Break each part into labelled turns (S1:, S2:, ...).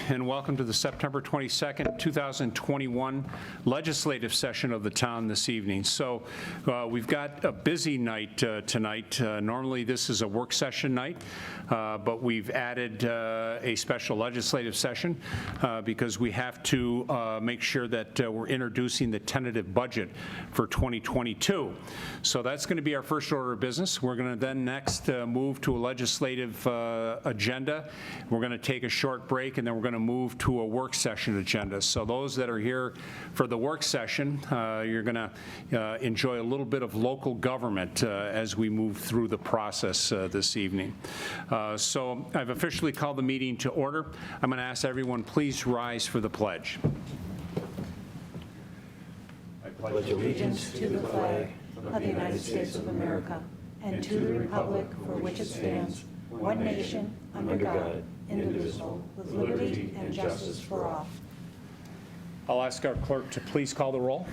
S1: and welcome to the September 22nd, 2021 legislative session of the town this evening. So we've got a busy night tonight. Normally this is a work session night, but we've added a special legislative session because we have to make sure that we're introducing the tentative budget for 2022. So that's going to be our first order of business. We're going to then next move to a legislative agenda. We're going to take a short break, and then we're going to move to a work session agenda. So those that are here for the work session, you're going to enjoy a little bit of local government as we move through the process this evening. So I've officially called the meeting to order. I'm going to ask everyone, please rise for the pledge.
S2: I pledge allegiance to the flag of the United States of America and to the republic for which it stands, one nation, under God, indivisible, with liberty and justice for all.
S1: I'll ask our clerk to please call the roll.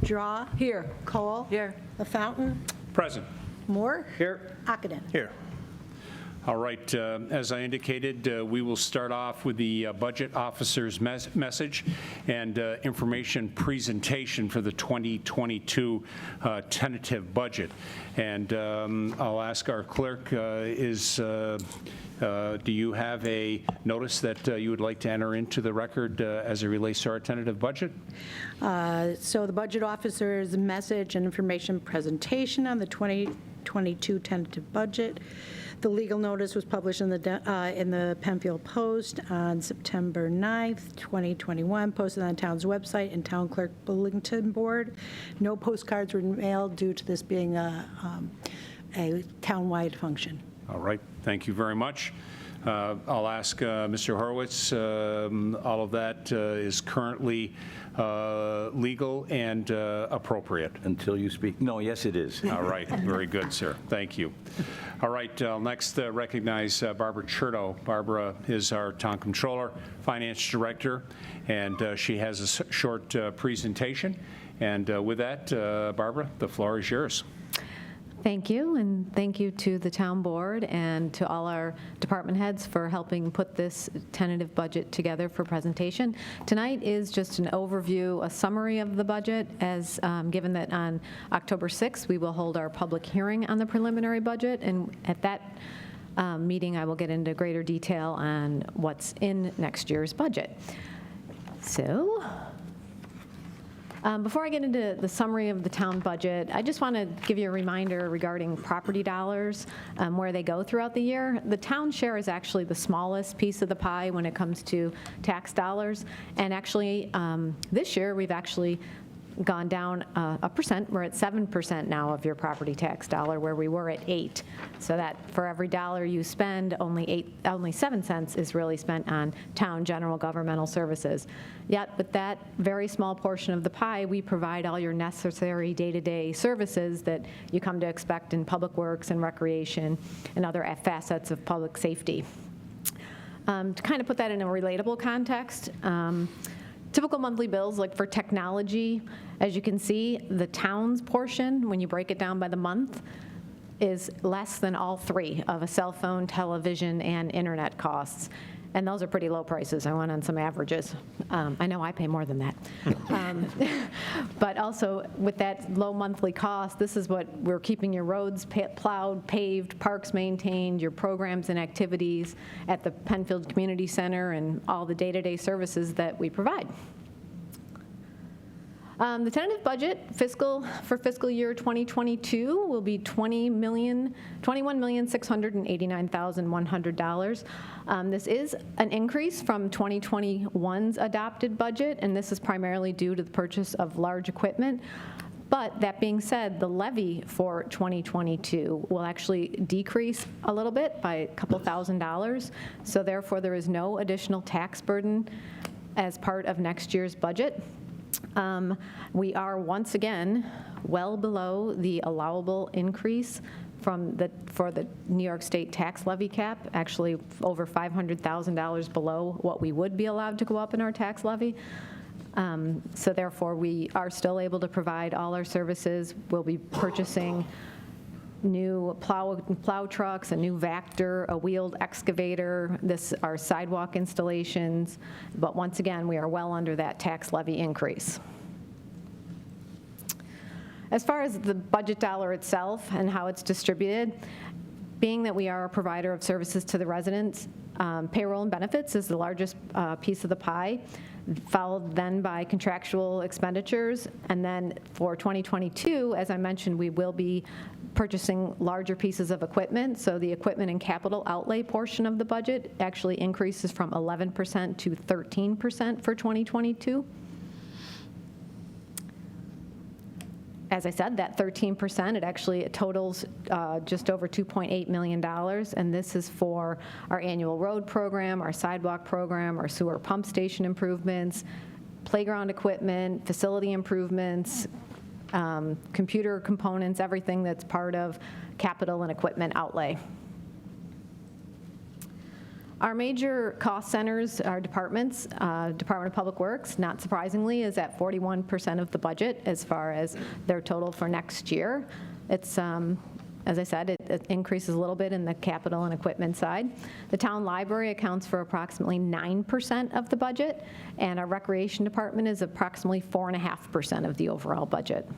S3: Draw. Here. Cole.
S2: Here.
S3: LaFountain.
S1: Present.
S3: Moore.
S1: Here.
S3: Ockenden.
S1: Here. All right, as I indicated, we will start off with the budget officer's message and information presentation for the 2022 tentative budget. And I'll ask our clerk, do you have a notice that you would like to enter into the record as it relates to our tentative budget?
S3: So the budget officer's message and information presentation on the 2022 tentative budget. The legal notice was published in the Penfield Post on September 9th, 2021, posted on the town's website and town clerk bulletin board. No postcards were mailed due to this being a town-wide function.
S1: All right, thank you very much. I'll ask Mr. Horowitz, all of that is currently legal and appropriate.
S4: Until you speak. No, yes, it is.
S1: All right, very good, sir. Thank you. All right, I'll next recognize Barbara Chertow. Barbara is our town controller, finance director, and she has a short presentation. And with that, Barbara, the floor is yours.
S5: Thank you, and thank you to the town board and to all our department heads for helping put this tentative budget together for presentation. Tonight is just an overview, a summary of the budget, as given that on October 6th we will hold our public hearing on the preliminary budget, and at that meeting I will get into greater detail on what's in next year's budget. So, before I get into the summary of the town budget, I just want to give you a reminder regarding property dollars, where they go throughout the year. The town share is actually the smallest piece of the pie when it comes to tax dollars. And actually, this year, we've actually gone down a percent. We're at 7% now of your property tax dollar, where we were at 8. So that for every dollar you spend, only 7 cents is really spent on town general governmental services. Yet with that very small portion of the pie, we provide all your necessary day-to-day services that you come to expect in public works and recreation and other facets of public safety. To kind of put that in a relatable context, typical monthly bills, like for technology, as you can see, the town's portion, when you break it down by the month, is less than all three of a cell phone, television, and internet costs. And those are pretty low prices. I went on some averages. I know I pay more than that. But also, with that low monthly cost, this is what we're keeping your roads plowed, paved, parks maintained, your programs and activities at the Penfield Community Center, and all the day-to-day services that we provide. The tentative budget for fiscal year 2022 will be $21,689,100. This is an increase from 2021's adopted budget, and this is primarily due to the purchase of large equipment. But that being said, the levy for 2022 will actually decrease a little bit by a couple $1,000. So therefore, there is no additional tax burden as part of next year's budget. We are once again well below the allowable increase for the New York State tax levy cap, actually over $500,000 below what we would be allowed to go up in our tax levy. So therefore, we are still able to provide all our services. We'll be purchasing new plow trucks, a new Vector, a wheeled excavator. This are sidewalk installations. But once again, we are well under that tax levy increase. As far as the budget dollar itself and how it's distributed, being that we are a provider of services to the residents, payroll and benefits is the largest piece of the pie, followed then by contractual expenditures. And then for 2022, as I mentioned, we will be purchasing larger pieces of equipment. So the equipment and capital outlay portion of the budget actually increases from 11% to 13% for 2022. As I said, that 13%, it totals just over $2.8 million, and this is for our annual road program, our sidewalk program, our sewer pump station improvements, playground equipment, facility improvements, computer components, everything that's part of capital and equipment outlay. Our major cost centers, our departments, Department of Public Works, not surprisingly, is at 41% of the budget as far as their total for next year. It's, as I said, it increases a little bit in the capital and equipment side. The town library accounts for approximately 9% of the budget, and our recreation department is approximately 4.5% of the overall budget.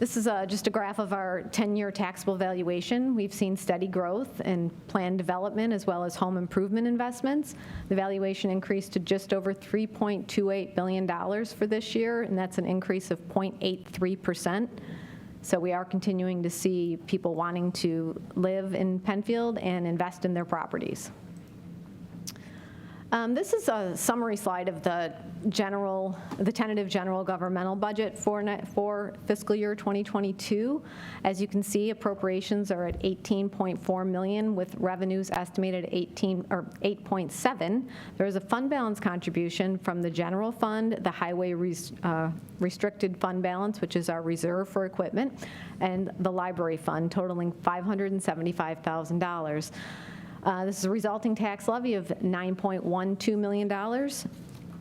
S5: This is just a graph of our 10-year taxable valuation. We've seen steady growth in planned development as well as home improvement investments. The valuation increased to just over $3.28 billion for this year, and that's an increase of 0.83%. So we are continuing to see people wanting to live in Penfield and invest in their properties. This is a summary slide of the tentative general governmental budget for fiscal year 2022. As you can see, appropriations are at $18.4 million with revenues estimated at 8.7. There is a fund balance contribution from the general fund, the highway restricted fund balance, which is our reserve for equipment, and the library fund totaling $575,000. This is a resulting tax levy of $9.12 million,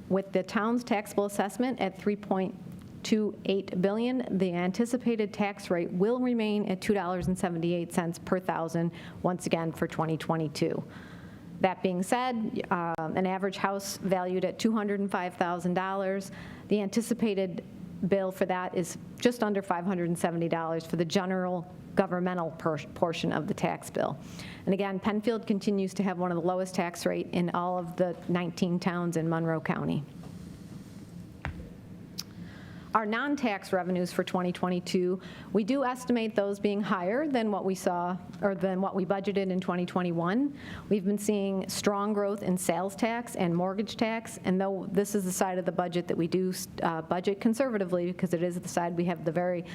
S5: with the town's taxable assessment at $3.28 billion. The anticipated tax rate will remain at $2.78 per thousand, once again for 2022. That being said, an average house valued at $205,000. The anticipated bill for that is just under $570 for the general governmental portion of the tax bill. And again, Penfield continues to have one of the lowest tax rate in all of the 19 towns in Monroe County. Our non-tax revenues for 2022, we do estimate those being higher than what we saw, or than what we budgeted in 2021. We've been seeing strong growth in sales tax and mortgage tax, and though this is the side of the budget that we do budget conservatively, because it is the side we have the very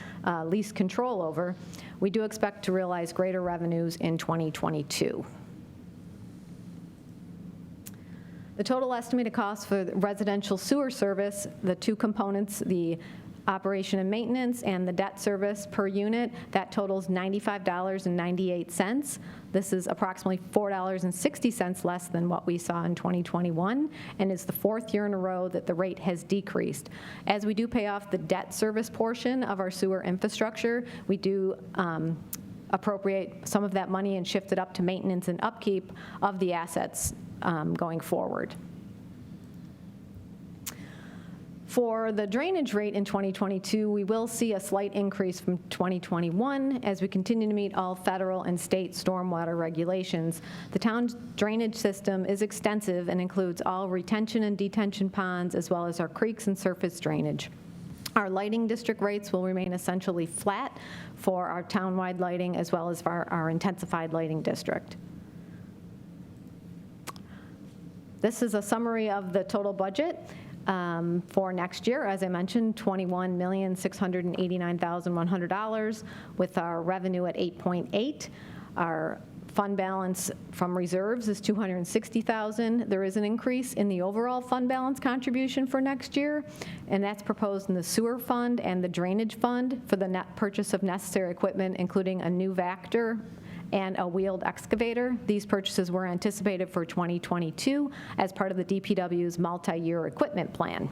S5: least control over, we do expect to realize greater revenues in 2022. The total estimated cost for the residential sewer service, the two components, the operation and maintenance and the debt service per unit, that totals $95.98. This is approximately $4.60 less than what we saw in 2021, and is the fourth year in a row that the rate has decreased. As we do pay off the debt service portion of our sewer infrastructure, we do appropriate some of that money and shift it up to maintenance and upkeep of the assets going forward. For the drainage rate in 2022, we will see a slight increase from 2021 as we continue to meet all federal and state stormwater regulations. The town's drainage system is extensive and includes all retention and detention ponds, as well as our creeks and surface drainage. Our lighting district rates will remain essentially flat for our townwide lighting, as well as for our intensified lighting district. This is a summary of the total budget for next year. As I mentioned, $21,689,100 with our revenue at 8.8. Our fund balance from reserves is $260,000. There is an increase in the overall fund balance contribution for next year, and that's proposed in the sewer fund and the drainage fund for the net purchase of necessary equipment, including a new Vector and a wheeled excavator. These purchases were anticipated for 2022 as part of the DPW's multi-year equipment plan.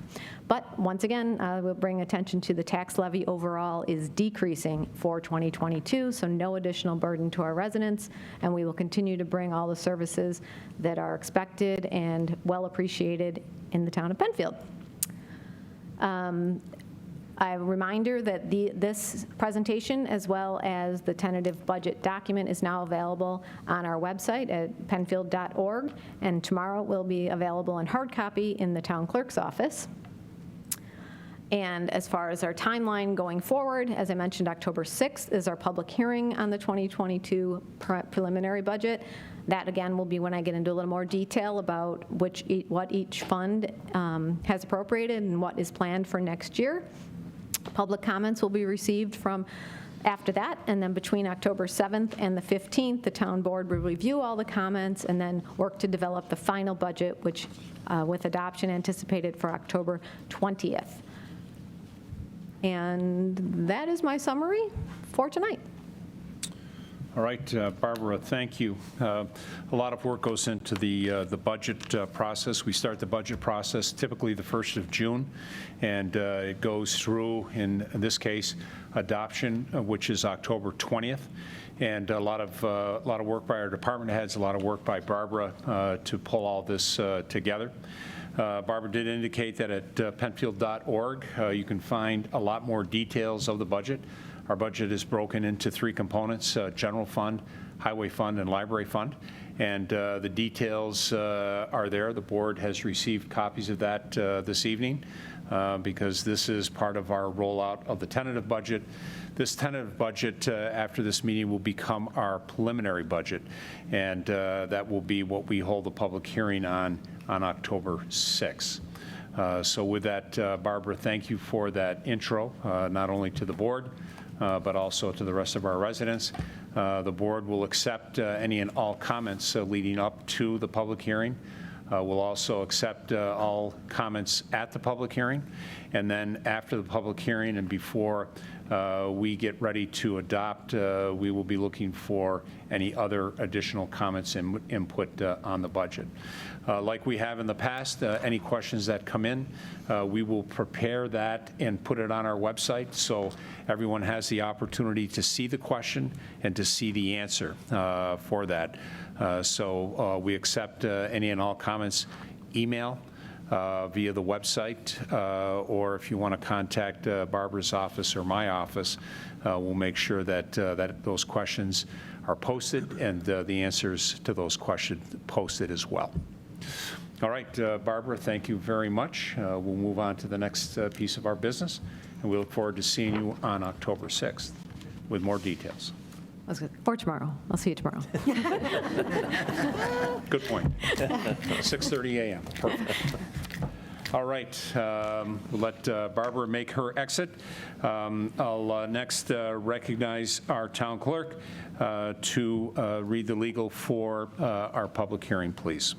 S5: But once again, we'll bring attention to the tax levy overall is decreasing for 2022, so no additional burden to our residents, and we will continue to bring all the services that are expected and well appreciated in the town of Penfield. A reminder that this presentation, as well as the tentative budget document, is now available on our website at penfield.org, and tomorrow will be available in hard copy in the town clerk's office. And as far as our timeline going forward, as I mentioned, October 6th is our public hearing on the 2022 preliminary budget. That, again, will be when I get into a little more detail about what each fund has appropriated and what is planned for next year. Public comments will be received from after that, and then between October 7th and the 15th, the town board will review all the comments and then work to develop the final budget, which with adoption anticipated for October 20th. And that is my summary for tonight.
S1: All right, Barbara, thank you. A lot of work goes into the budget process. We start the budget process typically the 1st of June, and it goes through, in this case, adoption, which is October 20th. And a lot of work by our department heads, a lot of work by Barbara to pull all this together. Barbara did indicate that at penfield.org you can find a lot more details of the budget. Our budget is broken into 3 components: general fund, highway fund, and library fund. And the details are there. The board has received copies of that this evening because this is part of our rollout of the tentative budget. This tentative budget after this meeting will become our preliminary budget, and that will be what we hold the public hearing on October 6th. So with that, Barbara, thank you for that intro, not only to the board, but also to the rest of our residents. The board will accept any and all comments leading up to the public hearing. We'll also accept all comments at the public hearing. And then after the public hearing and before we get ready to adopt, we will be looking for any other additional comments and input on the budget. Like we have in the past, any questions that come in, we will prepare that and put it on our website so everyone has the opportunity to see the question and to see the answer for that. So we accept any and all comments, email, via the website, or if you want to contact Barbara's office or my office, we'll make sure that those questions are posted and the answers to those questions posted as well. All right, Barbara, thank you very much. We'll move on to the next piece of our business, and we look forward to seeing you on October 6th with more details.
S5: That's good. For tomorrow. I'll see you tomorrow.
S1: Good point. 6:30 a.m. Perfect. All right. We'll let Barbara make her exit. I'll next recognize our town clerk to read the legal for our public hearing, please.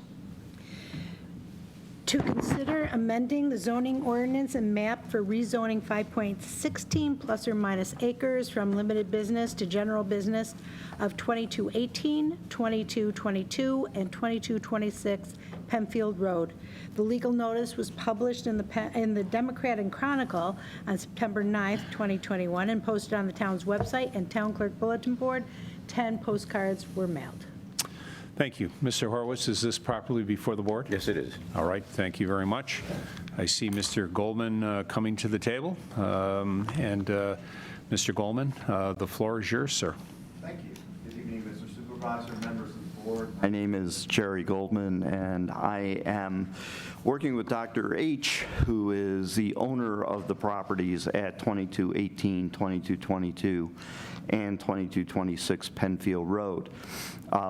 S3: To consider amending the zoning ordinance and map for rezoning 5.16 plus or minus acres from limited business to general business of 2218, 2222, and 2226 Penfield Road. The legal notice was published in the Democrat and Chronicle on September 9th, 2021, and posted on the town's website and town clerk bulletin board. 10 postcards were mailed.
S1: Thank you. Mr. Horowitz, is this properly before the board?
S4: Yes, it is.
S1: All right, thank you very much. I see Mr. Goldman coming to the table. Mr. Goldman, the floor is yours, sir.
S6: Thank you. Good evening, Mr. Supervisor, members of the board. My name is Jerry Goldman, and I am working with Dr. H., who is the owner of the properties at 2218, 2222, and 2226 Penfield Road.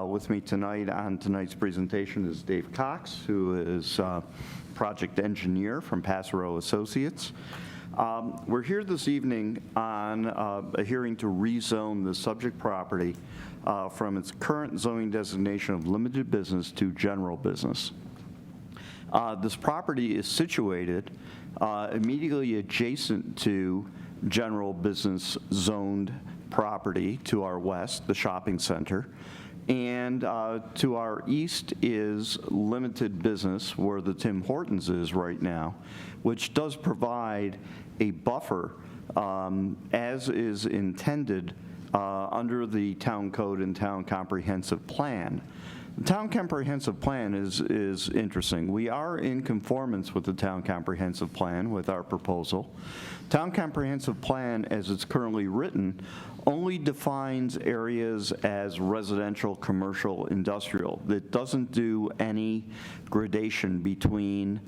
S6: With me tonight on tonight's presentation is Dave Cox, who is project engineer from Passero Associates. We're here this evening on a hearing to rezone the subject property from its current zoning designation of limited business to general business. This property is situated immediately adjacent to general business zoned property to our west, the shopping center. And to our east is limited business where the Tim Hortons is right now, which does provide a buffer as is intended under the town code and town comprehensive plan. The town comprehensive plan is interesting. We are in conformance with the town comprehensive plan with our proposal. Town comprehensive plan, as it's currently written, only defines areas as residential, commercial, industrial. It doesn't do any gradation between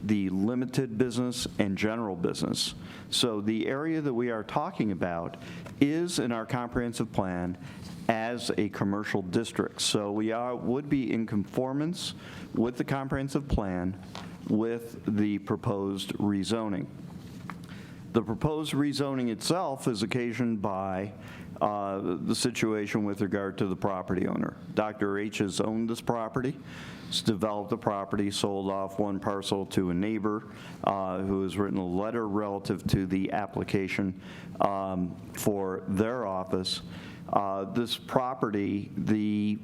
S6: the limited business and general business. So the area that we are talking about is in our comprehensive plan as a commercial district. So we would be in conformance with the comprehensive plan with the proposed rezoning. The proposed rezoning itself is occasioned by the situation with regard to the property owner. Dr. H has owned this property. He's developed the property, sold off one parcel to a neighbor who has written a letter relative to the application for their office. This property, the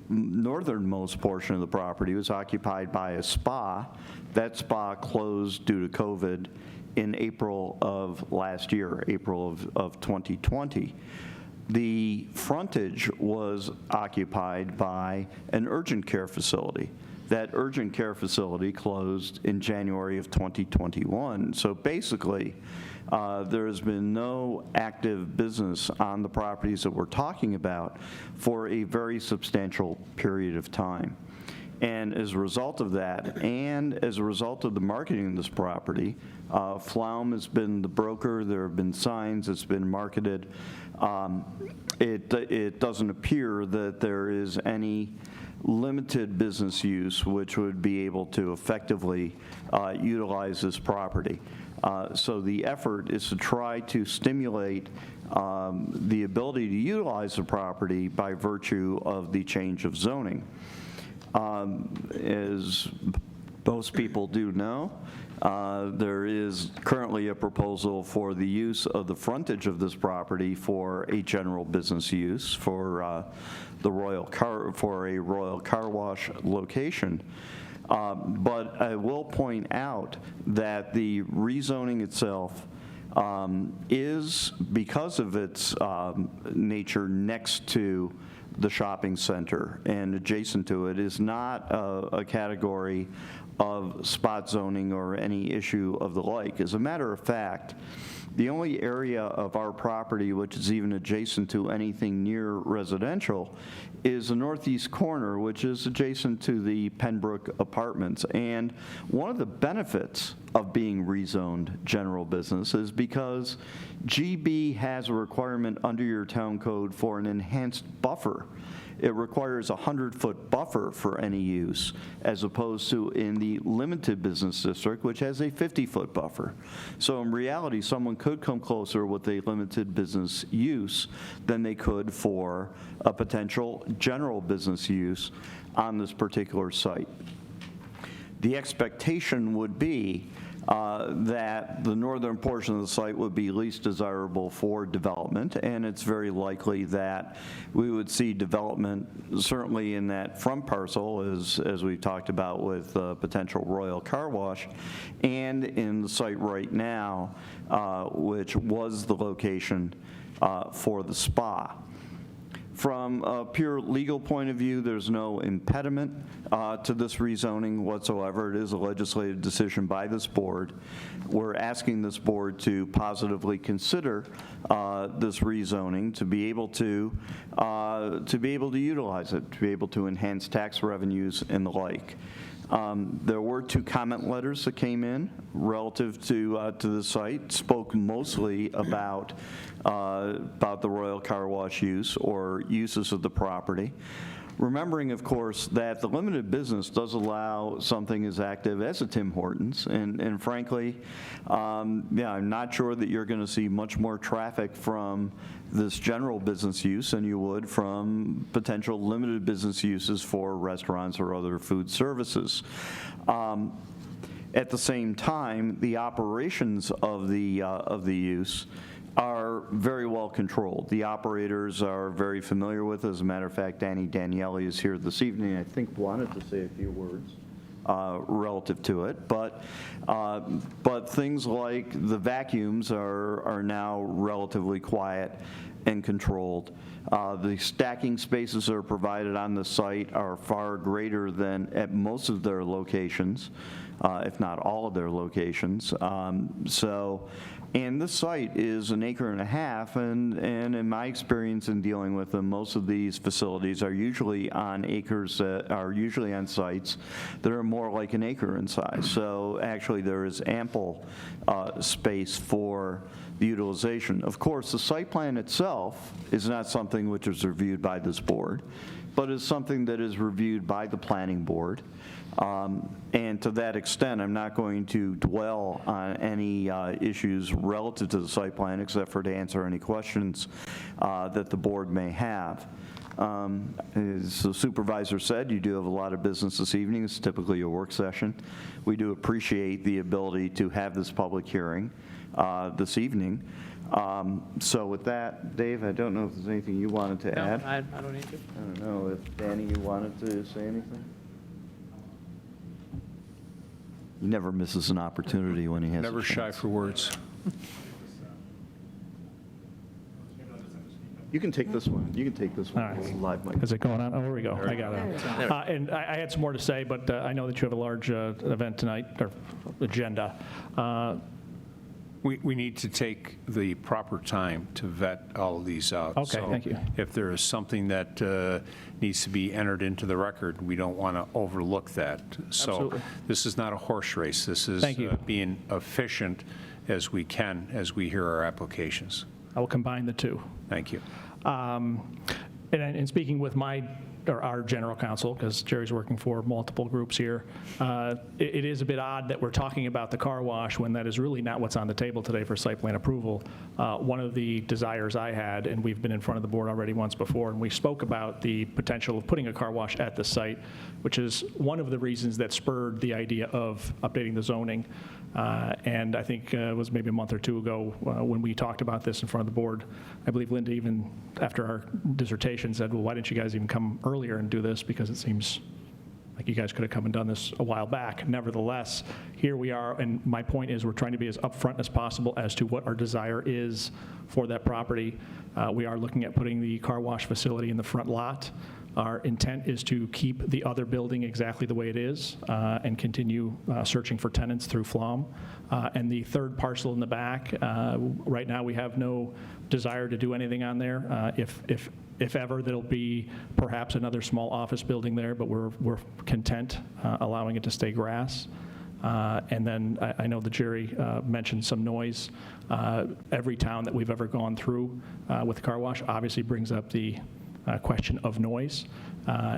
S6: northernmost portion of the property, was occupied by a spa. That spa closed due to COVID in April of last year, April of 2020. The frontage was occupied by an urgent care facility. That urgent care facility closed in January of 2021. So basically, there has been no active business on the properties that we're talking about for a very substantial period of time. And as a result of that, and as a result of the marketing of this property, Flaum has been the broker, there have been signs, it's been marketed. It doesn't appear that there is any limited business use which would be able to effectively utilize this property. So the effort is to try to stimulate the ability to utilize the property by virtue of the change of zoning. As most people do know, there is currently a proposal for the use of the frontage of this property for a general business use for a Royal Car Wash location. But I will point out that the rezoning itself is, because of its nature next to the shopping center and adjacent to it, is not a category of spot zoning or any issue of the like. As a matter of fact, the only area of our property which is even adjacent to anything near residential is the northeast corner, which is adjacent to the Pembroke Apartments. And one of the benefits of being rezoned general business is because GB has a requirement under your town code for an enhanced buffer. It requires a 100-foot buffer for any use, as opposed to in the limited business district, which has a 50-foot buffer. So in reality, someone could come closer with a limited business use than they could for a potential general business use on this particular site. The expectation would be that the northern portion of the site would be least desirable for development, and it's very likely that we would see development certainly in that front parcel, as we talked about with potential Royal Car Wash, and in the site right now, which was the location for the spa. From a pure legal point of view, there's no impediment to this rezoning whatsoever. It is a legislative decision by this board. We're asking this board to positively consider this rezoning to be able to utilize it, to be able to enhance tax revenues and the like. There were 2 comment letters that came in relative to the site, spoke mostly about the Royal Car Wash use or uses of the property. Remembering, of course, that the limited business does allow something as active as a Tim Hortons, and frankly, I'm not sure that you're going to see much more traffic from this general business use than you would from potential limited business uses for restaurants or other food services. At the same time, the operations of the use are very well controlled. The operators are very familiar with it. As a matter of fact, Danny Daniele is here this evening, I think wanted to say a few words relative to it. But things like the vacuums are now relatively quiet and controlled. The stacking spaces that are provided on the site are far greater than at most of their locations, if not all of their locations. And this site is 1.5 acres, and in my experience in dealing with them, most of these facilities are usually on acres that are usually on sites that are more like 1 acre in size. So actually there is ample space for the utilization. Of course, the site plan itself is not something which is reviewed by this board, but is something that is reviewed by the planning board. And to that extent, I'm not going to dwell on any issues relative to the site plan except for to answer any questions that the board may have. As the supervisor said, you do have a lot of business this evening. It's typically a work session. We do appreciate the ability to have this public hearing this evening. So with that, Dave, I don't know if there's anything you wanted to add.
S7: No, I don't need to.
S6: I don't know if Danny, you wanted to say anything? He never misses an opportunity when he has
S1: Never
S6: a
S1: shy
S6: chance.
S1: for words.
S6: You can take this one. You can take this one.
S7: All right.
S6: It's a live mic.
S7: Is it going on? Oh, there we go. I got it. And I had some more to say, but I know that you have a large event tonight, or agenda.
S1: We need to take the proper time to vet all of these out.
S7: Okay, thank you.
S1: If there is something that needs to be entered into the record, we don't want to overlook that. So
S7: Absolutely.
S1: this is not a horse race. This is
S7: Thank you.
S1: being efficient as we can as we hear our applications.
S7: I will combine the two.
S1: Thank you.
S7: And speaking with our general counsel, because Jerry's working for multiple groups here, it is a bit odd that we're talking about the car wash when that is really not what's on the table today for site plan approval. One of the desires I had, and we've been in front of the board already once before, and we spoke about the potential of putting a car wash at the site, which is one of the reasons that spurred the idea of updating the zoning. And I think it was maybe a month or two ago when we talked about this in front of the board. I believe Linda, even after our dissertation, said, well, why didn't you guys even come earlier and do this? Because it seems like you guys could have come and done this a while back. Nevertheless, here we are, and my point is we're trying to be as upfront as possible as to what our desire is for that property. We are looking at putting the car wash facility in the front lot. Our intent is to keep the other building exactly the way it is and continue searching for tenants through FLOM. And the third parcel in the back, right now we have no desire to do anything on there. If ever, there'll be perhaps another small office building there, but we're content allowing it to stay grass. And then I know that Jerry mentioned some noise. Every town that we've ever gone through with the car wash obviously brings up the question of noise.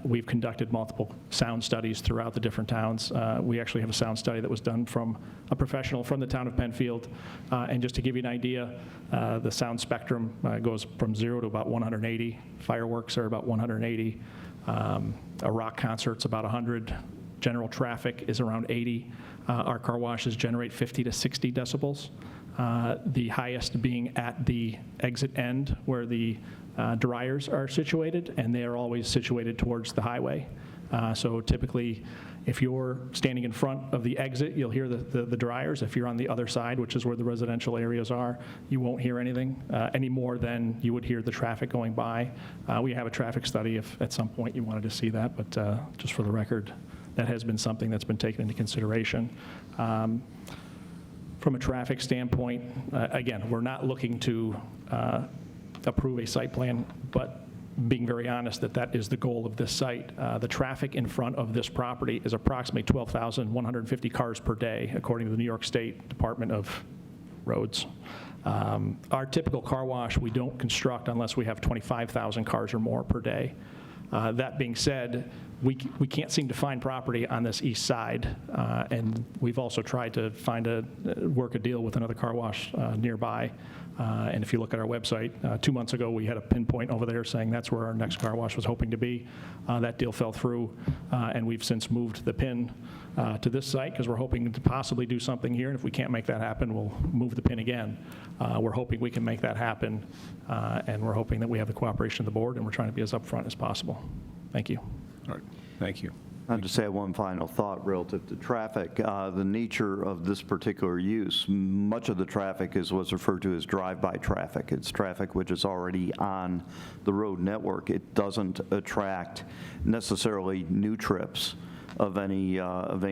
S7: We've conducted multiple sound studies throughout the different towns. We actually have a sound study that was done from a professional from the town of Penfield. And just to give you an idea, the sound spectrum goes from 0 to about 180. Fireworks are about 180. A rock concert's about 100. General traffic is around 80. Our car washes generate 50 to 60 decibels. The highest being at the exit end where the dryers are situated, and they are always situated towards the highway. So typically, if you're standing in front of the exit, you'll hear the dryers. If you're on the other side, which is where the residential areas are, you won't hear anything any more than you would hear the traffic going by. We have a traffic study if at some point you wanted to see that, but just for the record, that has been something that's been taken into consideration. From a traffic standpoint, again, we're not looking to approve a site plan, but being very honest that is the goal of this site. The traffic in front of this property is approximately 12,150 cars per day, according to the New York State Department of Roads. Our typical car wash, we don't construct unless we have 25,000 cars or more per day. That being said, we can't seem to find property on this east side, and we've also tried to work a deal with another car wash nearby. And if you look at our website, 2 months ago, we had a pinpoint over there saying that's where our next car wash was hoping to be. That deal fell through, and we've since moved the pin to this site because we're hoping to possibly do something here. And if we can't make that happen, we'll move the pin again. We're hoping we can make that happen, and we're hoping that we have the cooperation of the board, and we're trying to be as upfront as possible. Thank you.
S1: All right, thank you.
S6: I'll just say one final thought relative to traffic. The nature of this particular use, much of the traffic is what's referred to as drive-by traffic. It's traffic which is already on the road network. It doesn't attract necessarily new trips of any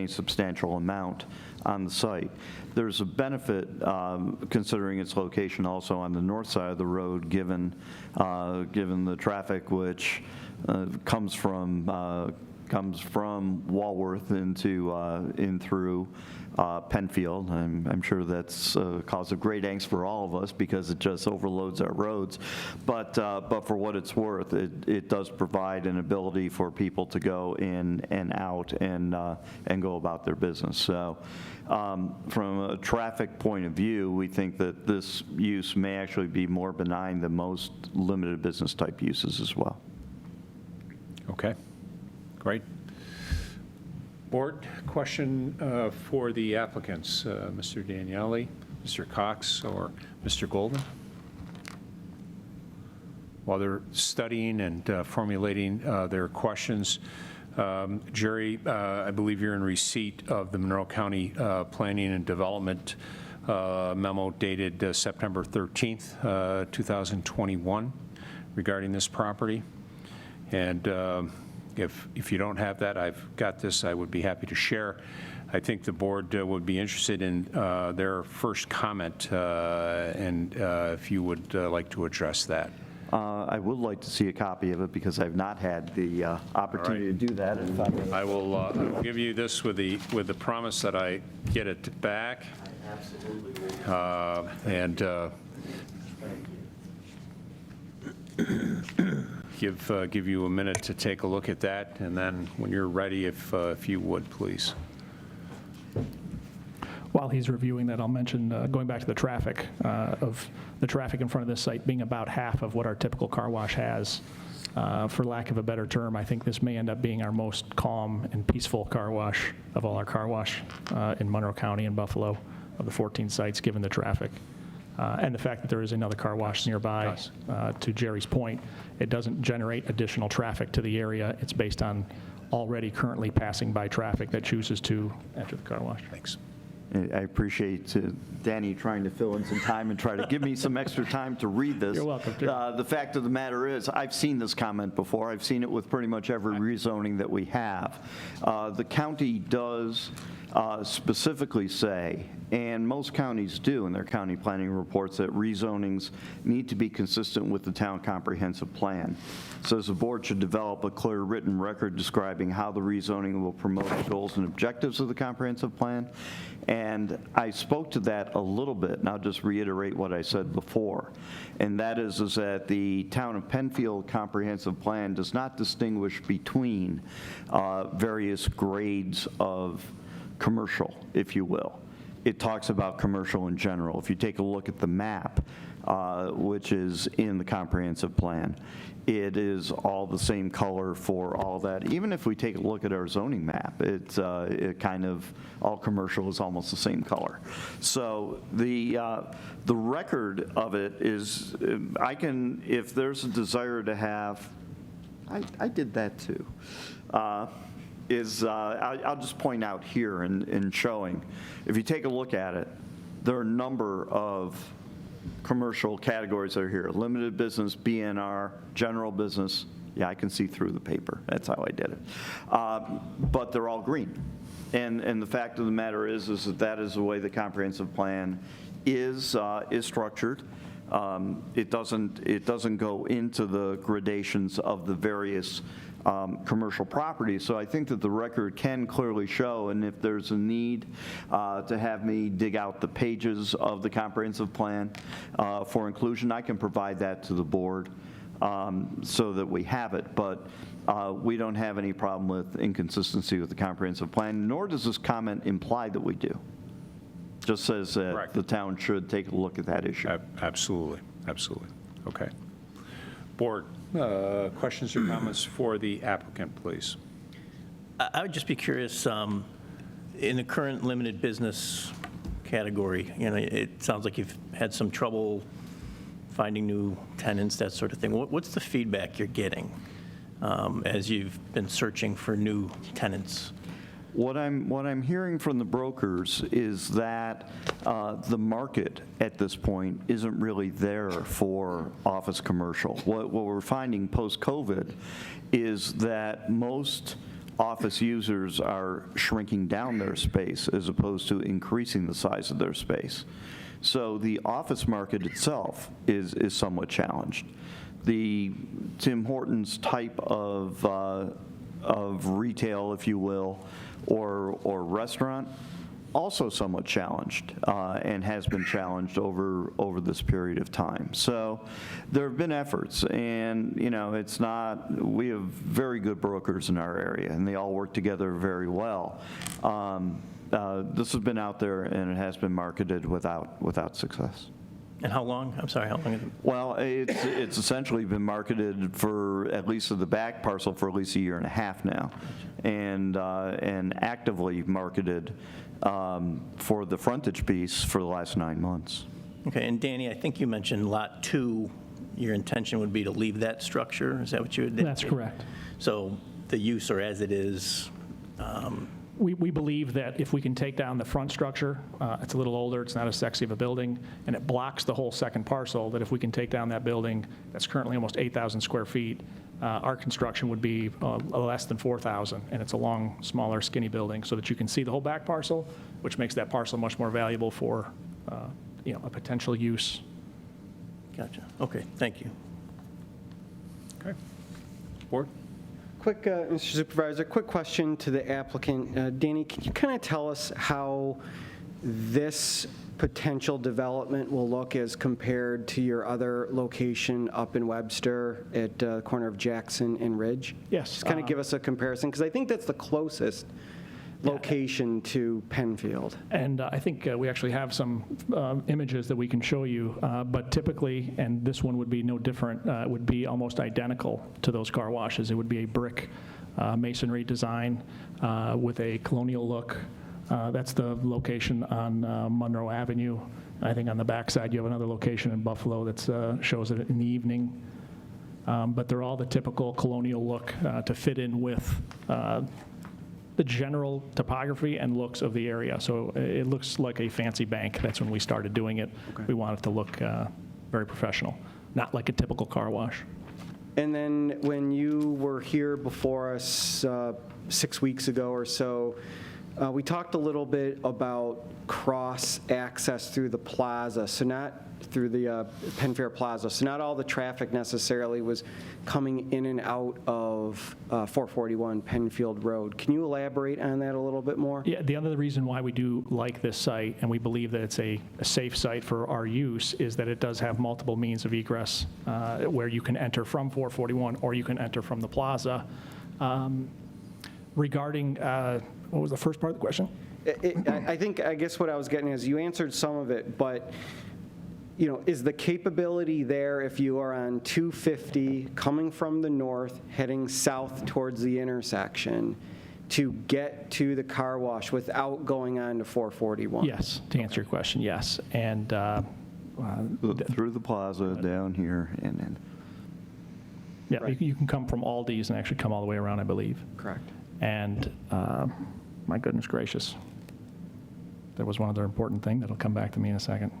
S6: substantial amount on the site. There's a benefit, considering its location also on the north side of the road, given the traffic which comes from Walworth in through Penfield. I'm sure that's a cause of great angst for all of us because it just overloads our roads. But for what it's worth, it does provide an ability for people to go in and out and go about their business. So from a traffic point of view, we think that this use may actually be more benign than most limited business type uses as well.
S1: Okay, great. Board, question for the applicants, Mr. Daniele, Mr. Cox, or Mr. Golden? While they're studying and formulating their questions, Jerry, I believe you're in receipt of the Monroe County Planning and Development memo dated September 13th, 2021 regarding this property. And if you don't have that, I've got this, I would be happy to share. I think the board would be interested in their first comment, and if you would like to address that.
S6: I would like to see a copy of it because I've not had the opportunity to do that.
S1: I will give you this with the promise that I get it back.
S6: Absolutely.
S1: And give you a minute to take a look at that, and then when you're ready, if you would, please.
S7: While he's reviewing that, I'll mention, going back to the traffic, of the traffic in front of this site being about half of what our typical car wash has. For lack of a better term, I think this may end up being our most calm and peaceful car wash of all our car wash in Monroe County and Buffalo of the 14 sites, given the traffic. And the fact that there is another car wash nearby, to Jerry's point, it doesn't generate additional traffic to the area. It's based on already currently passing by traffic that chooses to enter the car wash.
S1: Thanks.
S6: I appreciate Danny trying to fill in some time and try to give me some extra time to read this.
S7: You're welcome.
S6: The fact of the matter is, I've seen this comment before. I've seen it with pretty much every rezoning that we have. The county does specifically say, and most counties do in their county planning reports, that rezonings need to be consistent with the town comprehensive plan. So the board should develop a clear written record describing how the rezoning will promote the goals and objectives of the comprehensive plan. And I spoke to that a little bit, and I'll just reiterate what I said before. And that is that the town of Penfield comprehensive plan does not distinguish between various grades of commercial, if you will. It talks about commercial in general. If you take a look at the map, which is in the comprehensive plan, it is all the same color for all that. Even if we take a look at our zoning map, it kind of, all commercial is almost the same color. So the record of it is, I can, if there's a desire to have, I did that too. I'll just point out here in showing, if you take a look at it, there are a number of commercial categories that are here. Limited business, BNR, general business. Yeah, I can see through the paper. That's how I did it. But they're all green. And the fact of the matter is that is the way the comprehensive plan is structured. It doesn't go into the gradations of the various commercial properties. So I think that the record can clearly show, and if there's a need to have me dig out the pages of the comprehensive plan for inclusion, I can provide that to the board so that we have it. But we don't have any problem with inconsistency with the comprehensive plan, nor does this comment imply that we do. Just says that
S1: Correct.
S6: the town should take a look at that issue.
S1: Absolutely, absolutely. Okay. Board, questions or comments for the applicant, please?
S8: I would just be curious, in the current limited business category, it sounds like you've had some trouble finding new tenants, that sort of thing. What's the feedback you're getting as you've been searching for new tenants?
S6: What I'm hearing from the brokers is that the market at this point isn't really there for office commercial. What we're finding post-COVID is that most office users are shrinking down their space as opposed to increasing the size of their space. So the office market itself is somewhat challenged. The Tim Hortons type of retail, if you will, or restaurant, also somewhat challenged and has been challenged over this period of time. So there have been efforts, and it's not, we have very good brokers in our area, and they all work together very well. This has been out there, and it has been marketed without success.
S8: And how long? I'm sorry, how long?
S6: Well, it's essentially been marketed for, at least of the back parcel, for at least a year and a half now, and actively marketed for the frontage piece for the last 9 months.
S8: Okay, and Danny, I think you mentioned Lot 2, your intention would be to leave that structure? Is that what you would?
S7: That's correct.
S8: So the use, or as it is,
S7: We believe that if we can take down the front structure, it's a little older, it's not as sexy of a building, and it blocks the whole second parcel, that if we can take down that building that's currently almost 8,000 square feet, our construction would be less than 4,000, and it's a long, smaller, skinny building, so that you can see the whole back parcel, which makes that parcel much more valuable for a potential use.
S8: gotcha. Okay, thank you.
S1: Okay. Board?
S9: Quick, Mr. Supervisor, quick question to the applicant. Danny, can you kind of tell us how this potential development will look as compared to your other location up in Webster at the corner of Jackson and Ridge?
S7: Yes.
S9: Just kind of give us a comparison, because I think that's the closest location to Penfield.
S7: And I think we actually have some images that we can show you, but typically, and this one would be no different, it would be almost identical to those car washes. It would be a brick masonry design with a colonial look. That's the location on Monroe Avenue. I think on the backside you have another location in Buffalo that shows it in the evening. But they're all the typical colonial look to fit in with the general topography and looks of the area. So it looks like a fancy bank. That's when we started doing it. Okay. We want it to look very professional, not like a typical car wash.
S9: And then when you were here before us 6 weeks ago or so, we talked a little bit about cross access through the plaza, so not through the Penn Fair Plaza. So not all the traffic necessarily was coming in and out of 441 Penfield Road. Can you elaborate on that a little bit more?
S7: Yeah, the other reason why we do like this site, and we believe that it's a safe site for our use, is that it does have multiple means of egress where you can enter from 441 or you can enter from the plaza. Regarding, what was the first part of the question?
S9: I guess what I was getting is you answered some of it, but is the capability there if you are on 250 coming from the north, heading south towards the intersection, to get to the car wash without going on to 441?
S7: Yes, to answer your question, yes. And
S6: Through the plaza, down here, and then.
S7: yeah,
S9: Right.
S7: you can come from Aldi's and actually come all the way around, I believe.
S9: Correct.
S7: And my goodness gracious, there was one other important thing that'll come back to me in a second.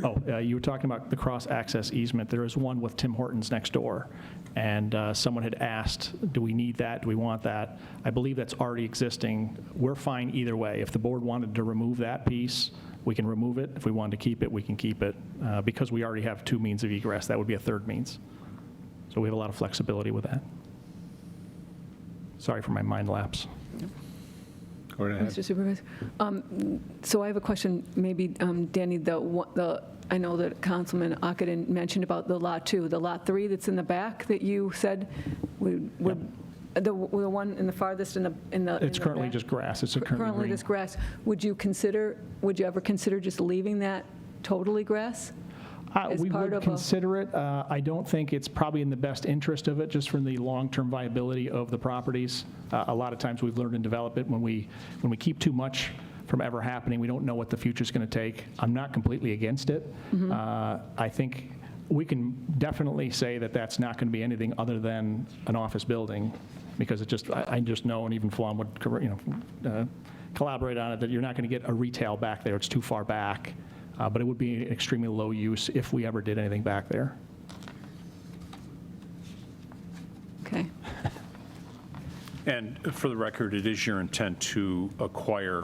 S7: Oh, you were talking about the cross-access easement. There is one with Tim Hortons next door, and someone had asked, do we need that? Do we want that? I believe that's already existing. We're fine either way. If the board wanted to remove that piece, we can remove it. If we wanted to keep it, we can keep it. Because we already have two means of egress, that would be a third means. So we have a lot of flexibility with that. Sorry for my mind lapse.
S1: Go right ahead.
S10: Mr. Supervisor. So I have a question, maybe, Danny, I know that Councilman Ockenden mentioned about the Lot 2, the Lot 3 that's in the back that you said would the one in the farthest in the
S7: It's
S10: in the
S7: currently
S10: back?
S7: just grass. It's currently
S10: Currently
S7: green.
S10: just grass. Would you ever consider just leaving that totally grass? as
S7: We
S10: part
S7: would
S10: of a-
S7: consider it. I don't think it's probably in the best interest of it, just from the long-term viability of the properties. A lot of times we've learned in development, when we keep too much from ever happening, we don't know what the future's going to take. I'm not completely against it. I think we can definitely say that that's not going to be anything other than an office building, because it just, I just know, and even Flan would, collaborate on it, that you're not going to get a retail back there. It's too far back. But it would be extremely low use if we ever did anything back there.
S10: Okay.
S1: And for the record, it is your intent to acquire,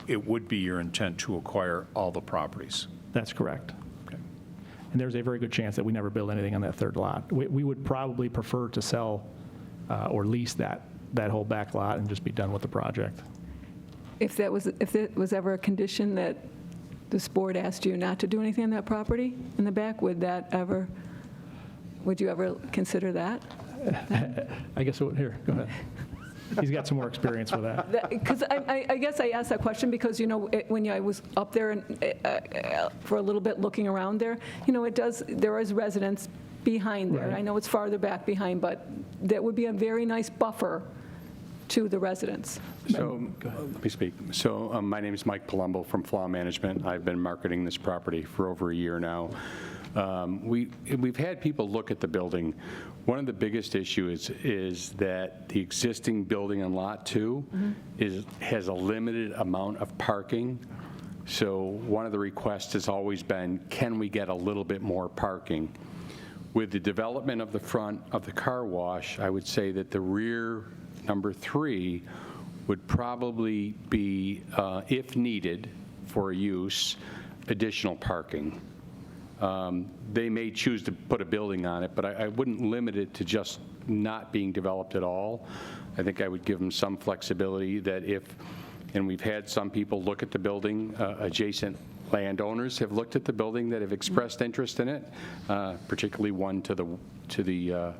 S1: it would be your intent to acquire all the properties?
S7: That's correct.
S1: Okay.
S7: And there's a very good chance that we never build anything on that third lot. We would probably prefer to sell or lease that whole back lot and just be done with the project.
S10: If it was ever a condition that this board asked you not to do anything on that property in the back, would you ever consider that?
S7: I guess, here, go ahead. He's got some more experience with that.
S10: Because I guess I asked that question because, when I was up there and for a little bit looking around there, there is residents behind there.
S7: Right.
S10: I know it's farther back behind, but that would be a very nice buffer to the residents.
S11: So, let me speak. So, my name is Mike Palumbo from Flaw Management. I've been marketing this property for over a year now. We've had people look at the building. One of the biggest issues is that the existing building on Lot 2 has a limited amount of parking. So one of the requests has always been, can we get a little bit more parking? With the development of the front of the car wash, I would say that the rear number 3 would probably be, if needed for use, additional parking. They may choose to put a building on it, but I wouldn't limit it to just not being developed at all. I think I would give them some flexibility that if, and we've had some people look at the building, adjacent landowners have looked at the building that have expressed interest in it, particularly one to the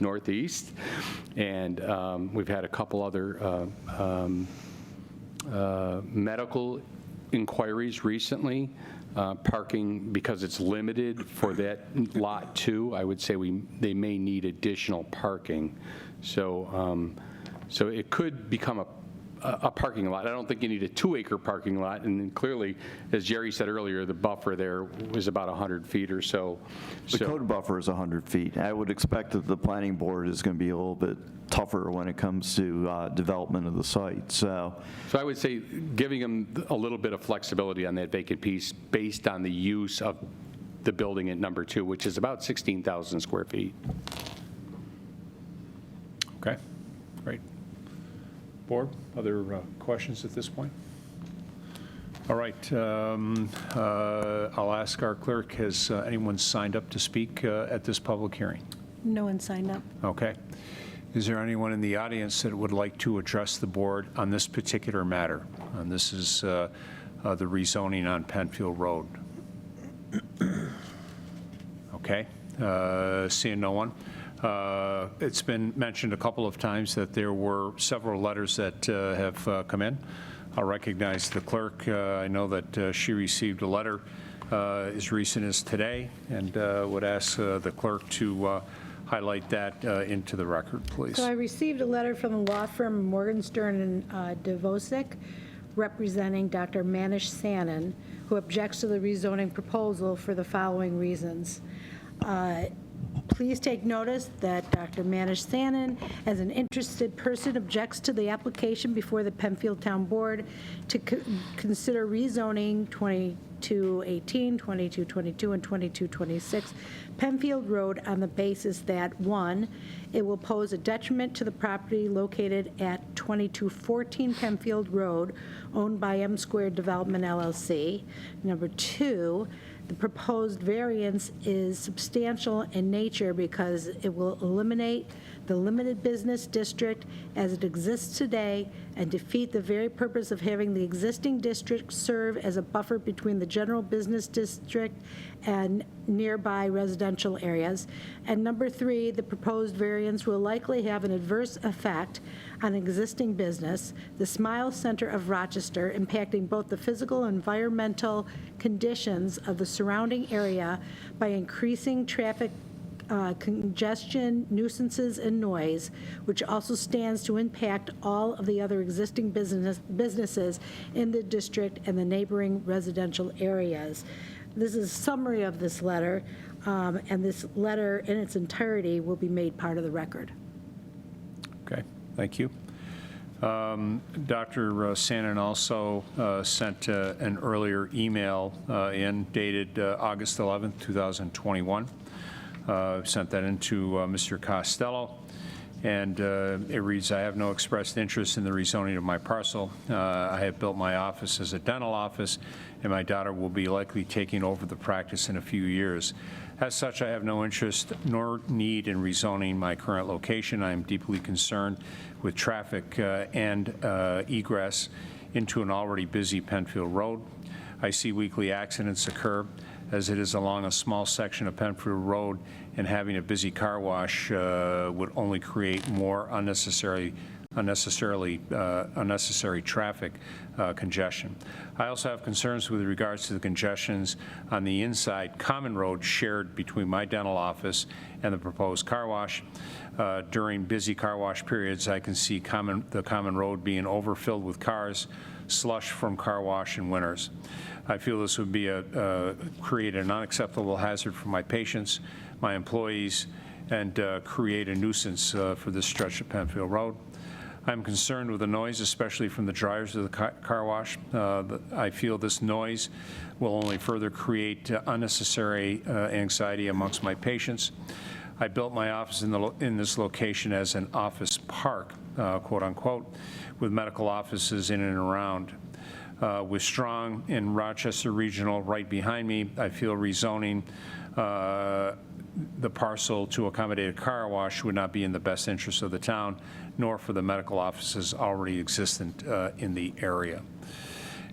S11: northeast, and we've had a couple other medical inquiries recently. Parking, because it's limited for that Lot 2, I would say they may need additional parking. So it could become a parking lot. I don't think you need a 2-acre parking lot, and clearly, as Jerry said earlier, the buffer there was about 100 feet or so.
S6: The code buffer is 100 feet. I would expect that the planning board is going to be a little bit tougher when it comes to development of the site. So
S11: I would say giving them a little bit of flexibility on that vacant piece based on the use of the building at number 2, which is about 16,000 square feet.
S1: Okay, great. Board, other questions at this point? All right, I'll ask our clerk, has anyone signed up to speak at this public hearing?
S3: No one signed up.
S1: Okay. Is there anyone in the audience that would like to address the board on this particular matter? And this is the rezoning on Penfield Road. Okay, seeing no one. It's been mentioned a couple of times that there were several letters that have come in. I'll recognize the clerk. I know that she received a letter as recent as today, and would ask the clerk to highlight that into the record, please.
S3: So I received a letter from the law firm Morgenstern and Devosic, representing Dr. Manish Sanin, who objects to the rezoning proposal for the following reasons. Please take notice that Dr. Manish Sanin, as an interested person, objects to the application before the Penfield Town Board to consider rezoning 2218, 2222, and 2226 Penfield Road on the basis that, 1, it will pose a detriment to the property located at 2214 Penfield Road, owned by M Squared Development LLC. Number 2, the proposed variance is substantial in nature because it will eliminate the limited business district as it exists today and defeat the very purpose of having the existing district serve as a buffer between the general business district and nearby residential areas. And number 3, the proposed variance will likely have an adverse effect on existing business, the Smile Center of Rochester, impacting both the physical and environmental conditions of the surrounding area by increasing traffic congestion, nuisances, and noise, which also stands to impact all of the other existing businesses in the district and the neighboring residential areas. This is a summary of this letter, and this letter in its entirety will be made part of the record.
S1: Okay, thank you. Dr. Sanin also sent an earlier email in dated August 11th, 2021. Sent that into Mr. Costello, and it reads, I have no expressed interest in the rezoning of my parcel. I have built my office as a dental office, and my daughter will be likely taking over the practice in a few years. As such, I have no interest nor need in rezoning my current location. I am deeply concerned with traffic and egress into an already busy Penfield Road. I see weekly accidents occur, as it is along a small section of Penfield Road, and having a busy car wash would only create more unnecessary traffic congestion. I also have concerns with regards to the congestions on the inside common road shared between my dental office and the proposed car wash. During busy car wash periods, I can see the common road being overfilled with cars, slush from car wash in winters. I feel this would be create an unacceptable hazard for my patients, my employees, and create a nuisance for this stretch of Penfield Road. I'm concerned with the noise, especially from the drivers of the car wash. I feel this noise will only further create unnecessary anxiety amongst my patients. I built my office in this location as an office park, quote unquote, with medical offices in and around. With Strong and Rochester Regional right behind me, I feel rezoning the parcel to accommodate a car wash would not be in the best interest of the town, nor for the medical offices already existent in the area.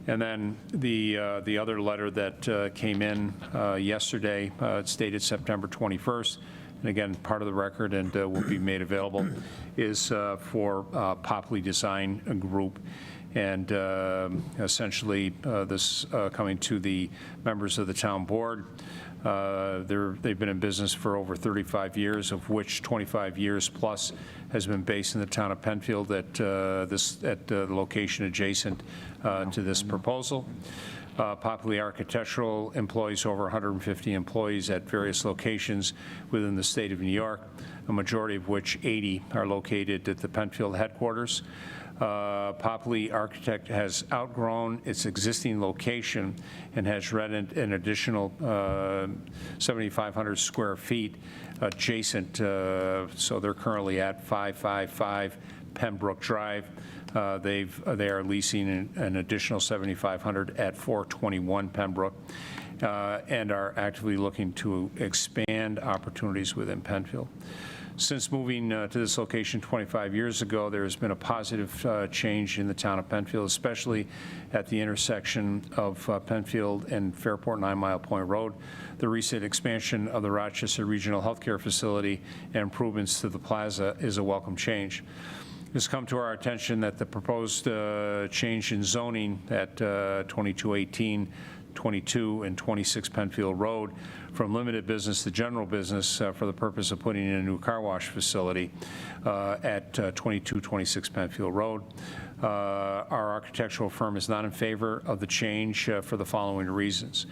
S1: And then the other letter that came in yesterday, it's dated September 21st, and again, part of the record and will be made available, is for Popley Design Group. And essentially, this coming to the members of the town board. They've been in business for over 35 years, of which 25 years plus has been based in the town of Penfield at the location adjacent to this proposal. Popley Architectural employs over 150 employees at various locations within the state of New York, a majority of which 80 are located at the Penfield headquarters. Popley Architect has outgrown its existing location and has rented an additional 7,500 square feet adjacent, so they're currently at 555 Pembroke Drive. They are leasing an additional 7,500 at 421 Pembroke and are actively looking to expand opportunities within Penfield. Since moving to this location 25 years ago, there has been a positive change in the town of Penfield, especially at the intersection of Penfield and Fairport 9 Mile Point Road. The recent expansion of the Rochester Regional Healthcare Facility and improvements to the plaza is a welcome change. It has come to our attention that the proposed change in zoning at 2218, 22, and 26 Penfield Road from limited business to general business for the purpose of putting in a new car wash facility at 2226 Penfield Road. Our architectural firm is not in favor of the change for the following reasons.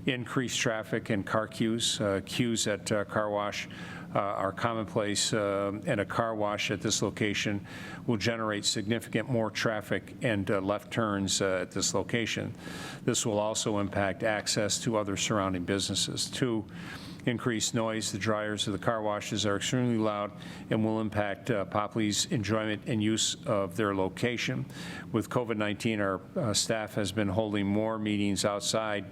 S1: Increased traffic and car queues. Queues at car wash are commonplace, and a car wash at this location will generate significant more traffic and left turns at this location. This will also impact access to other surrounding businesses. 2, increased noise. The dryers of the car washes are extremely loud and will impact Popley's enjoyment and use of their location. With COVID-19, our staff has been holding more meetings outside.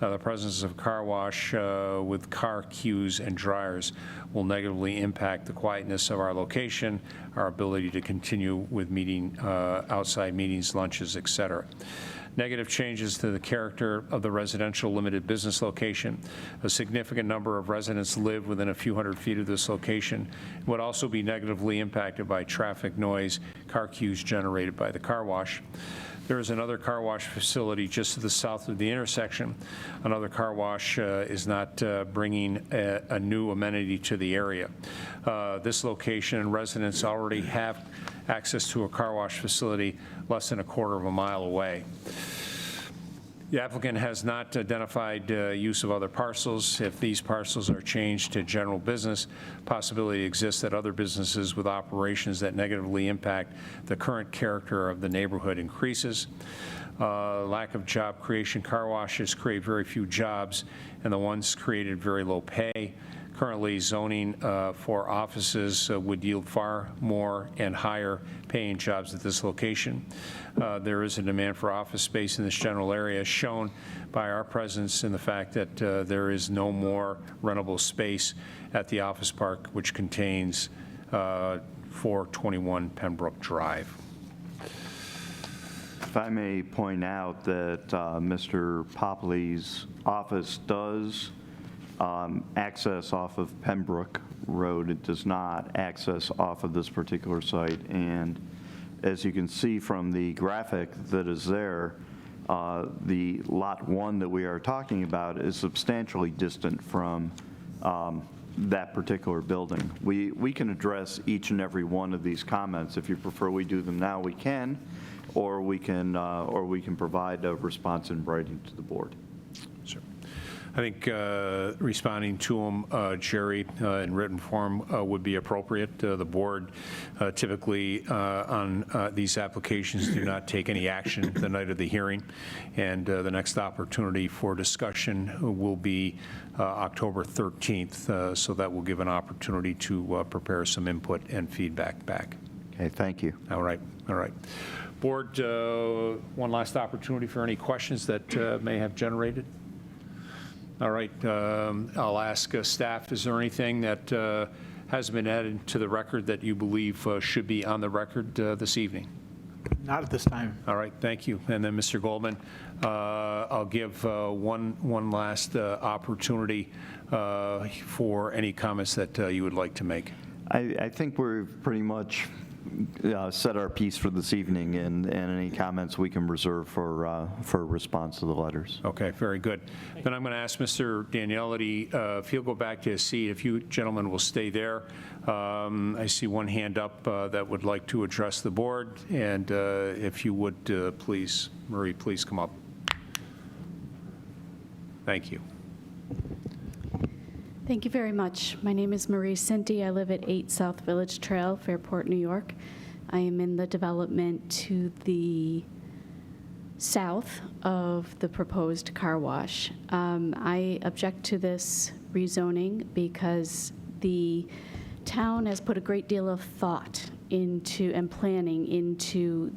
S1: The presence of car wash with car queues and dryers will negatively impact the quietness of our location, our ability to continue with outside meetings, lunches, etc. Negative changes to the character of the residential limited business location. A significant number of residents live within a few hundred feet of this location. It would also be negatively impacted by traffic noise, car queues generated by the car wash. There is another car wash facility just to the south of the intersection. Another car wash is not bringing a new amenity to the area. This location and residents already have access to a car wash facility less than a quarter of a mile away. The applicant has not identified use of other parcels. If these parcels are changed to general business, possibility exists that other businesses with operations that negatively impact the current character of the neighborhood increases. Lack of job creation. Car washes create very few jobs, and the ones created very low pay. Currently, zoning for offices would yield far more and higher paying jobs at this location. There is a demand for office space in this general area, shown by our presence in the fact that there is no more rentable space at the office park, which contains 421 Pembroke Drive.
S6: If I may point out that Mr. Popley's office does access off of Pembroke Road. It does not access off of this particular site. And as you can see from the graphic that is there, the lot 1 that we are talking about is substantially distant from that particular building. We can address each and every one of these comments. If you prefer we do them now, we can, or we can provide a response in writing to the board.
S1: Sure. I think responding to them, Jerry, in written form would be appropriate. The board typically on these applications do not take any action the night of the hearing, and the next opportunity for discussion will be October 13th, so that will give an opportunity to prepare some input and feedback back.
S6: Okay, thank you.
S1: All right, all right. Board, one last opportunity for any questions that may have generated. All right, I'll ask staff, is there anything that has been added to the record that you believe should be on the record this evening?
S12: Not at this time.
S1: All right, thank you. And then Mr. Goldman, I'll give one last opportunity for any comments that you would like to make.
S6: I think we've pretty much set our piece for this evening, and any comments we can reserve for a response to the letters.
S1: Okay, very good. Then I'm going to ask Mr. Danieletti if he'll go back to his seat. If you gentlemen will stay there. I see one hand up that would like to address the board, and if you would please, Marie, please come up. Thank you.
S13: Thank you very much. My name is Marie Cinti. I live at 8 South Village Trail, Fairport, New York. I am in the development to the south of the proposed car wash. I object to this rezoning because the town has put a great deal of thought into and planning into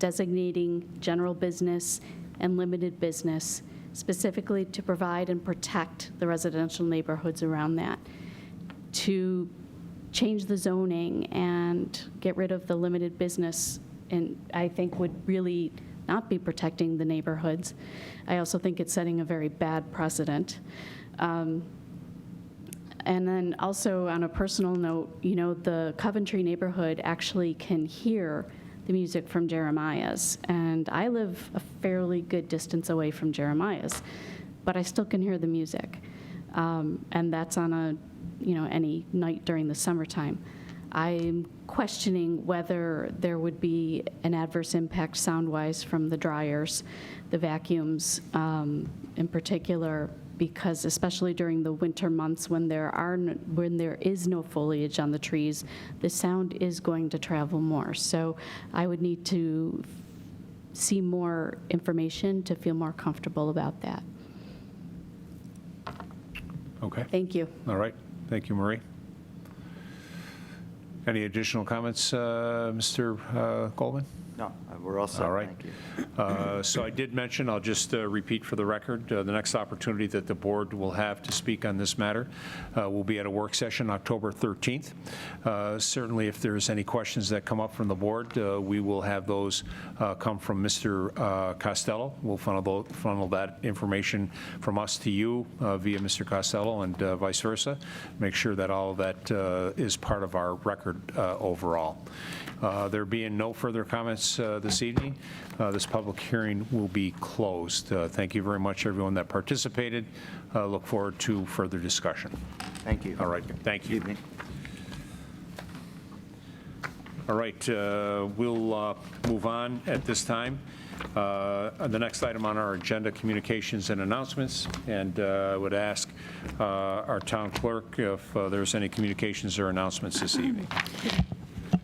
S13: designating general business and limited business specifically to provide and protect the residential neighborhoods around that, to change the zoning and get rid of the limited business, and I think would really not be protecting the neighborhoods. I also think it's setting a very bad precedent. And then also on a personal note, you know, the Coventry neighborhood actually can hear the music from Jeremiah's, and I live a fairly good distance away from Jeremiah's, but I still can hear the music, and that's on a, you know, any night during the summertime. I'm questioning whether there would be an adverse impact sound-wise from the dryers, the vacuums in particular, because especially during the winter months when there is no foliage on the trees, the sound is going to travel more. So I would need to see more information to feel more comfortable about that.
S1: Okay.
S13: Thank you.
S1: All right. Thank you, Marie. Any additional comments, Mr. Goldman?
S6: No, we're all set.
S1: All right.
S6: Thank you.
S1: So I did mention, I'll just repeat for the record, the next opportunity that the board will have to speak on this matter will be at a work session October 13th. Certainly, if there's any questions that come up from the board, we will have those come from Mr. Costello. We'll funnel that information from us to you via Mr. Costello and vice versa. Make sure that all of that is part of our record overall. There being no further comments this evening, this public hearing will be closed. Thank you very much, everyone that participated. Look forward to further discussion.
S6: Thank you.
S1: All right, thank you.
S6: Evening.
S1: All right, we'll move on at this time. The next item on our agenda, communications and announcements, and I would ask our town clerk if there's any communications or announcements this evening.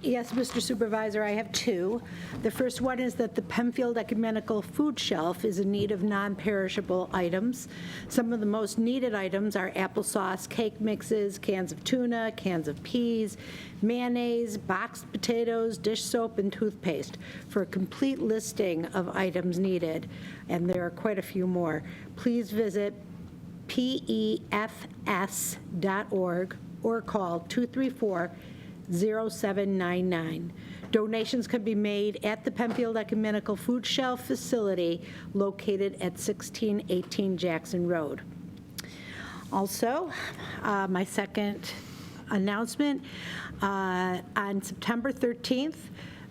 S3: Yes, Mr. Supervisor, I have two. The first one is that the Penfield Ecumenical Food Shelf is in need of non-perishable items. Some of the most needed items are applesauce, cake mixes, cans of tuna, cans of peas, mayonnaise, boxed potatoes, dish soap, and toothpaste. For a complete listing of items needed, and there are quite a few more, please visit pefs.org or call 234-0799. Donations can be made at the Penfield Ecumenical Food Shelf facility located at 1618 Jackson Road. Also, my second announcement, on September 13th,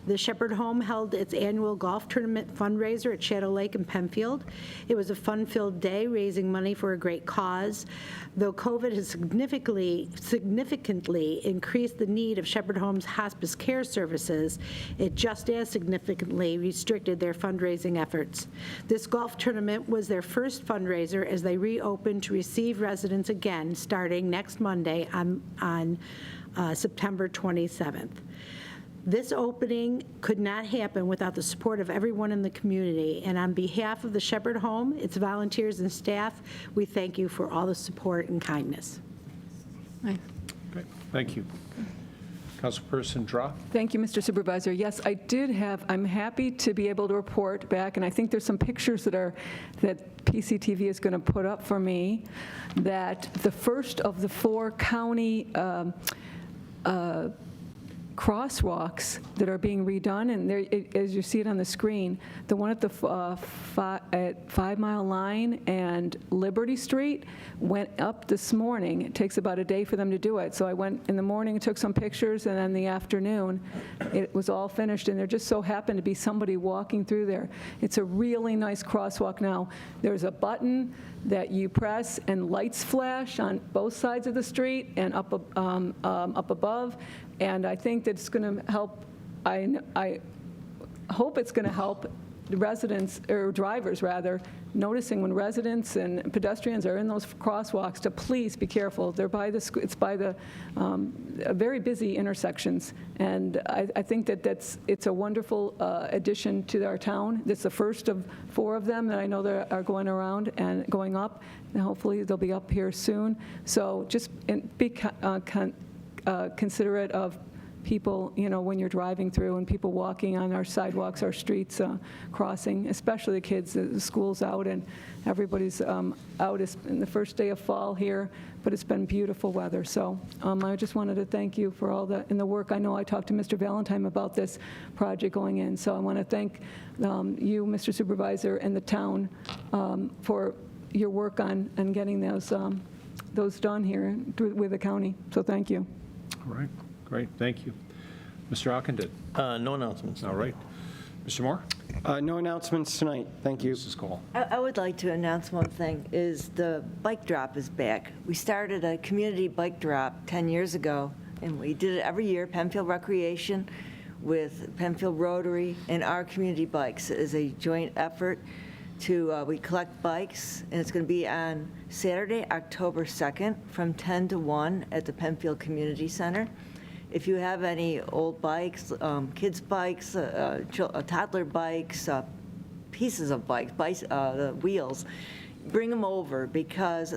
S3: the Shepherd Home held its annual golf tournament fundraiser at Shadow Lake in Penfield. It was a fun-filled day, raising money for a great cause. Though COVID has significantly increased the need of Shepherd Home's hospice care services, it just as significantly restricted their fundraising efforts. This golf tournament was their first fundraiser as they reopened to receive residents again starting next Monday on September 27th. This opening could not happen without the support of everyone in the community, and on behalf of the Shepherd Home, its volunteers and staff, we thank you for all the support and kindness.
S1: Okay, thank you. Councilperson Draw?
S10: Thank you, Mr. Supervisor. Yes, I'm happy to be able to report back, and I think there's some pictures that PCTV is going to put up for me, that the first of the 4 county crosswalks that are being redone, and there, as you see it on the screen, the one at the 5 Mile Line and Liberty Street went up this morning. It takes about a day for them to do it. So I went in the morning and took some pictures, and then in the afternoon, it was all finished, and there just so happened to be somebody walking through there. It's a really nice crosswalk now. There's a button that you press, and lights flash on both sides of the street and up above. And I think that's going to help, I hope it's going to help the residents, or drivers rather, noticing when residents and pedestrians are in those crosswalks to please be careful. They're by it's by the very busy intersections. And I think it's a wonderful addition to our town. It's the first of 4 of them that I know that are going around and going up, and hopefully they'll be up here soon. So just be considerate of people, when you're driving through, and people walking on our sidewalks, our streets, crossing, especially the kids. The school's out and everybody's out. It's in the first day of fall here, but it's been beautiful weather. So I just wanted to thank you for all the work. I know I talked to Mr. Valentine about this project going in, so I want to thank you, Mr. Supervisor, and the town for your work on getting those done here with the county. So thank you.
S1: All right, great, thank you. Mr. Ockenden?
S8: No announcements.
S1: All right. Mr. Moore?
S9: No announcements tonight. Thank you.
S1: Mrs. Cole?
S12: I would like to announce one thing, is the bike drop is back. We started a community bike drop 10 years ago, and we did it every year, Penfield Recreation with Penfield Rotary and our community bikes. It is a joint effort to, we collect bikes, and it's going to be on Saturday, October 2nd from 10 to 1 at the Penfield Community Center. If you have any old bikes, kids' bikes, toddler bikes, pieces of bikes, the wheels, bring them over, because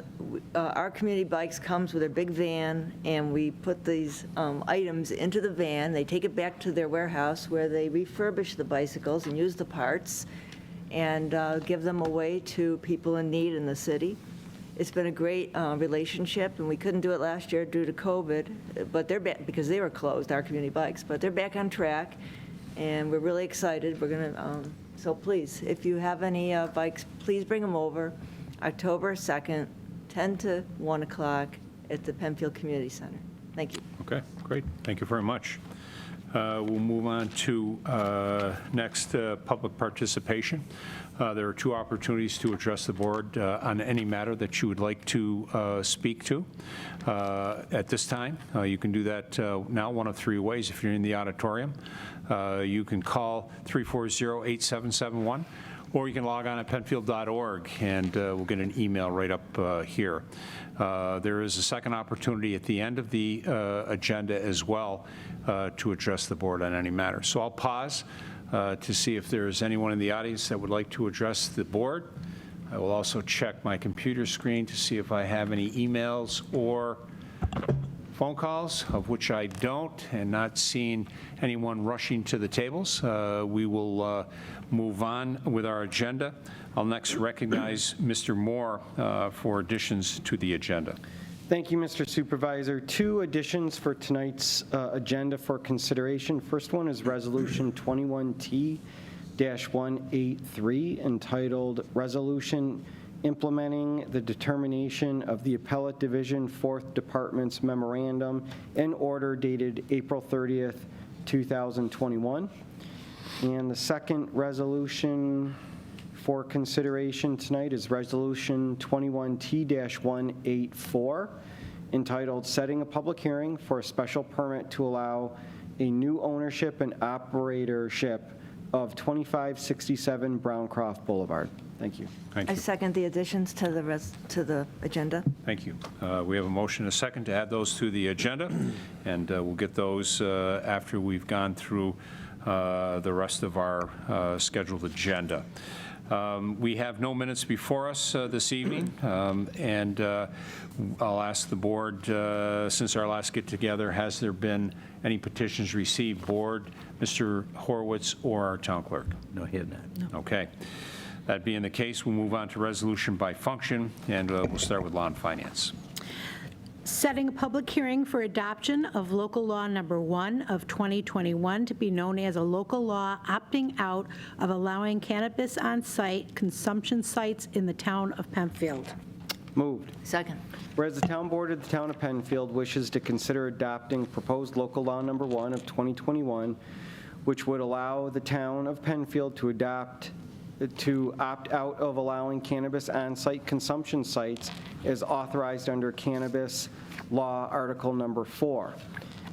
S12: our community bikes comes with a big van, and we put these items into the van. They take it back to their warehouse where they refurbish the bicycles and use the parts and give them away to people in need in the city. It's been a great relationship, and we couldn't do it last year due to COVID, but they're back because they were closed, our community bikes, but they're back on track, and we're really excited. We're going to, so please, if you have any bikes, please bring them over. October 2nd, 10 to 1 o'clock at the Penfield Community Center. Thank you.
S1: Okay, great. Thank you very much. We'll move on to next public participation. There are 2 opportunities to address the board on any matter that you would like to speak to. At this time, you can do that now one of 3 ways. If you're in the auditorium, you can call 340-8771, or you can log on at penfield.org, and we'll get an email right up here. There is a second opportunity at the end of the agenda as well to address the board on any matter. So I'll pause to see if there is anyone in the audience that would like to address the board. I will also check my computer screen to see if I have any emails or phone calls, of which I don't, and not seeing anyone rushing to the tables. We will move on with our agenda. I'll next recognize Mr. Moore for additions to the agenda.
S9: Thank you, Mr. Supervisor. 2 additions for tonight's agenda for consideration. First one is Resolution 21T-183, entitled Resolution Implementing the Determination of the Appellate Division 4th Department's Memorandum and Order dated April 30th, 2021. And the second resolution for consideration tonight is Resolution 21T-184, entitled Setting a Public Hearing for a Special Permit to Allow a New Ownership and Operatorship of 2567 Browncroft Boulevard. Thank you.
S1: Thank
S12: I
S1: you.
S12: second the additions to the agenda.
S1: Thank you. We have a motion and a second to add those to the agenda, and we'll get those after we've gone through the rest of our scheduled agenda. We have no minutes before us this evening, and I'll ask the board, since our last get-together, has there been any petitions received, board, Mr. Horowitz, or our town clerk?
S4: No, he had not.
S1: Okay. That being the case, we'll move on to resolution by function, and we'll start with law and finance.
S3: Setting a public hearing for adoption of local law number 1 of 2021 to be known as a local law opting out of allowing cannabis on-site consumption sites in the town of Penfield.
S9: Moved.
S12: Second.
S9: Whereas the town board of the town of Penfield wishes to consider adopting proposed local law number 1 of 2021, which would allow the town of Penfield to opt out of allowing cannabis on-site consumption sites as authorized under Cannabis Law Article Number 4.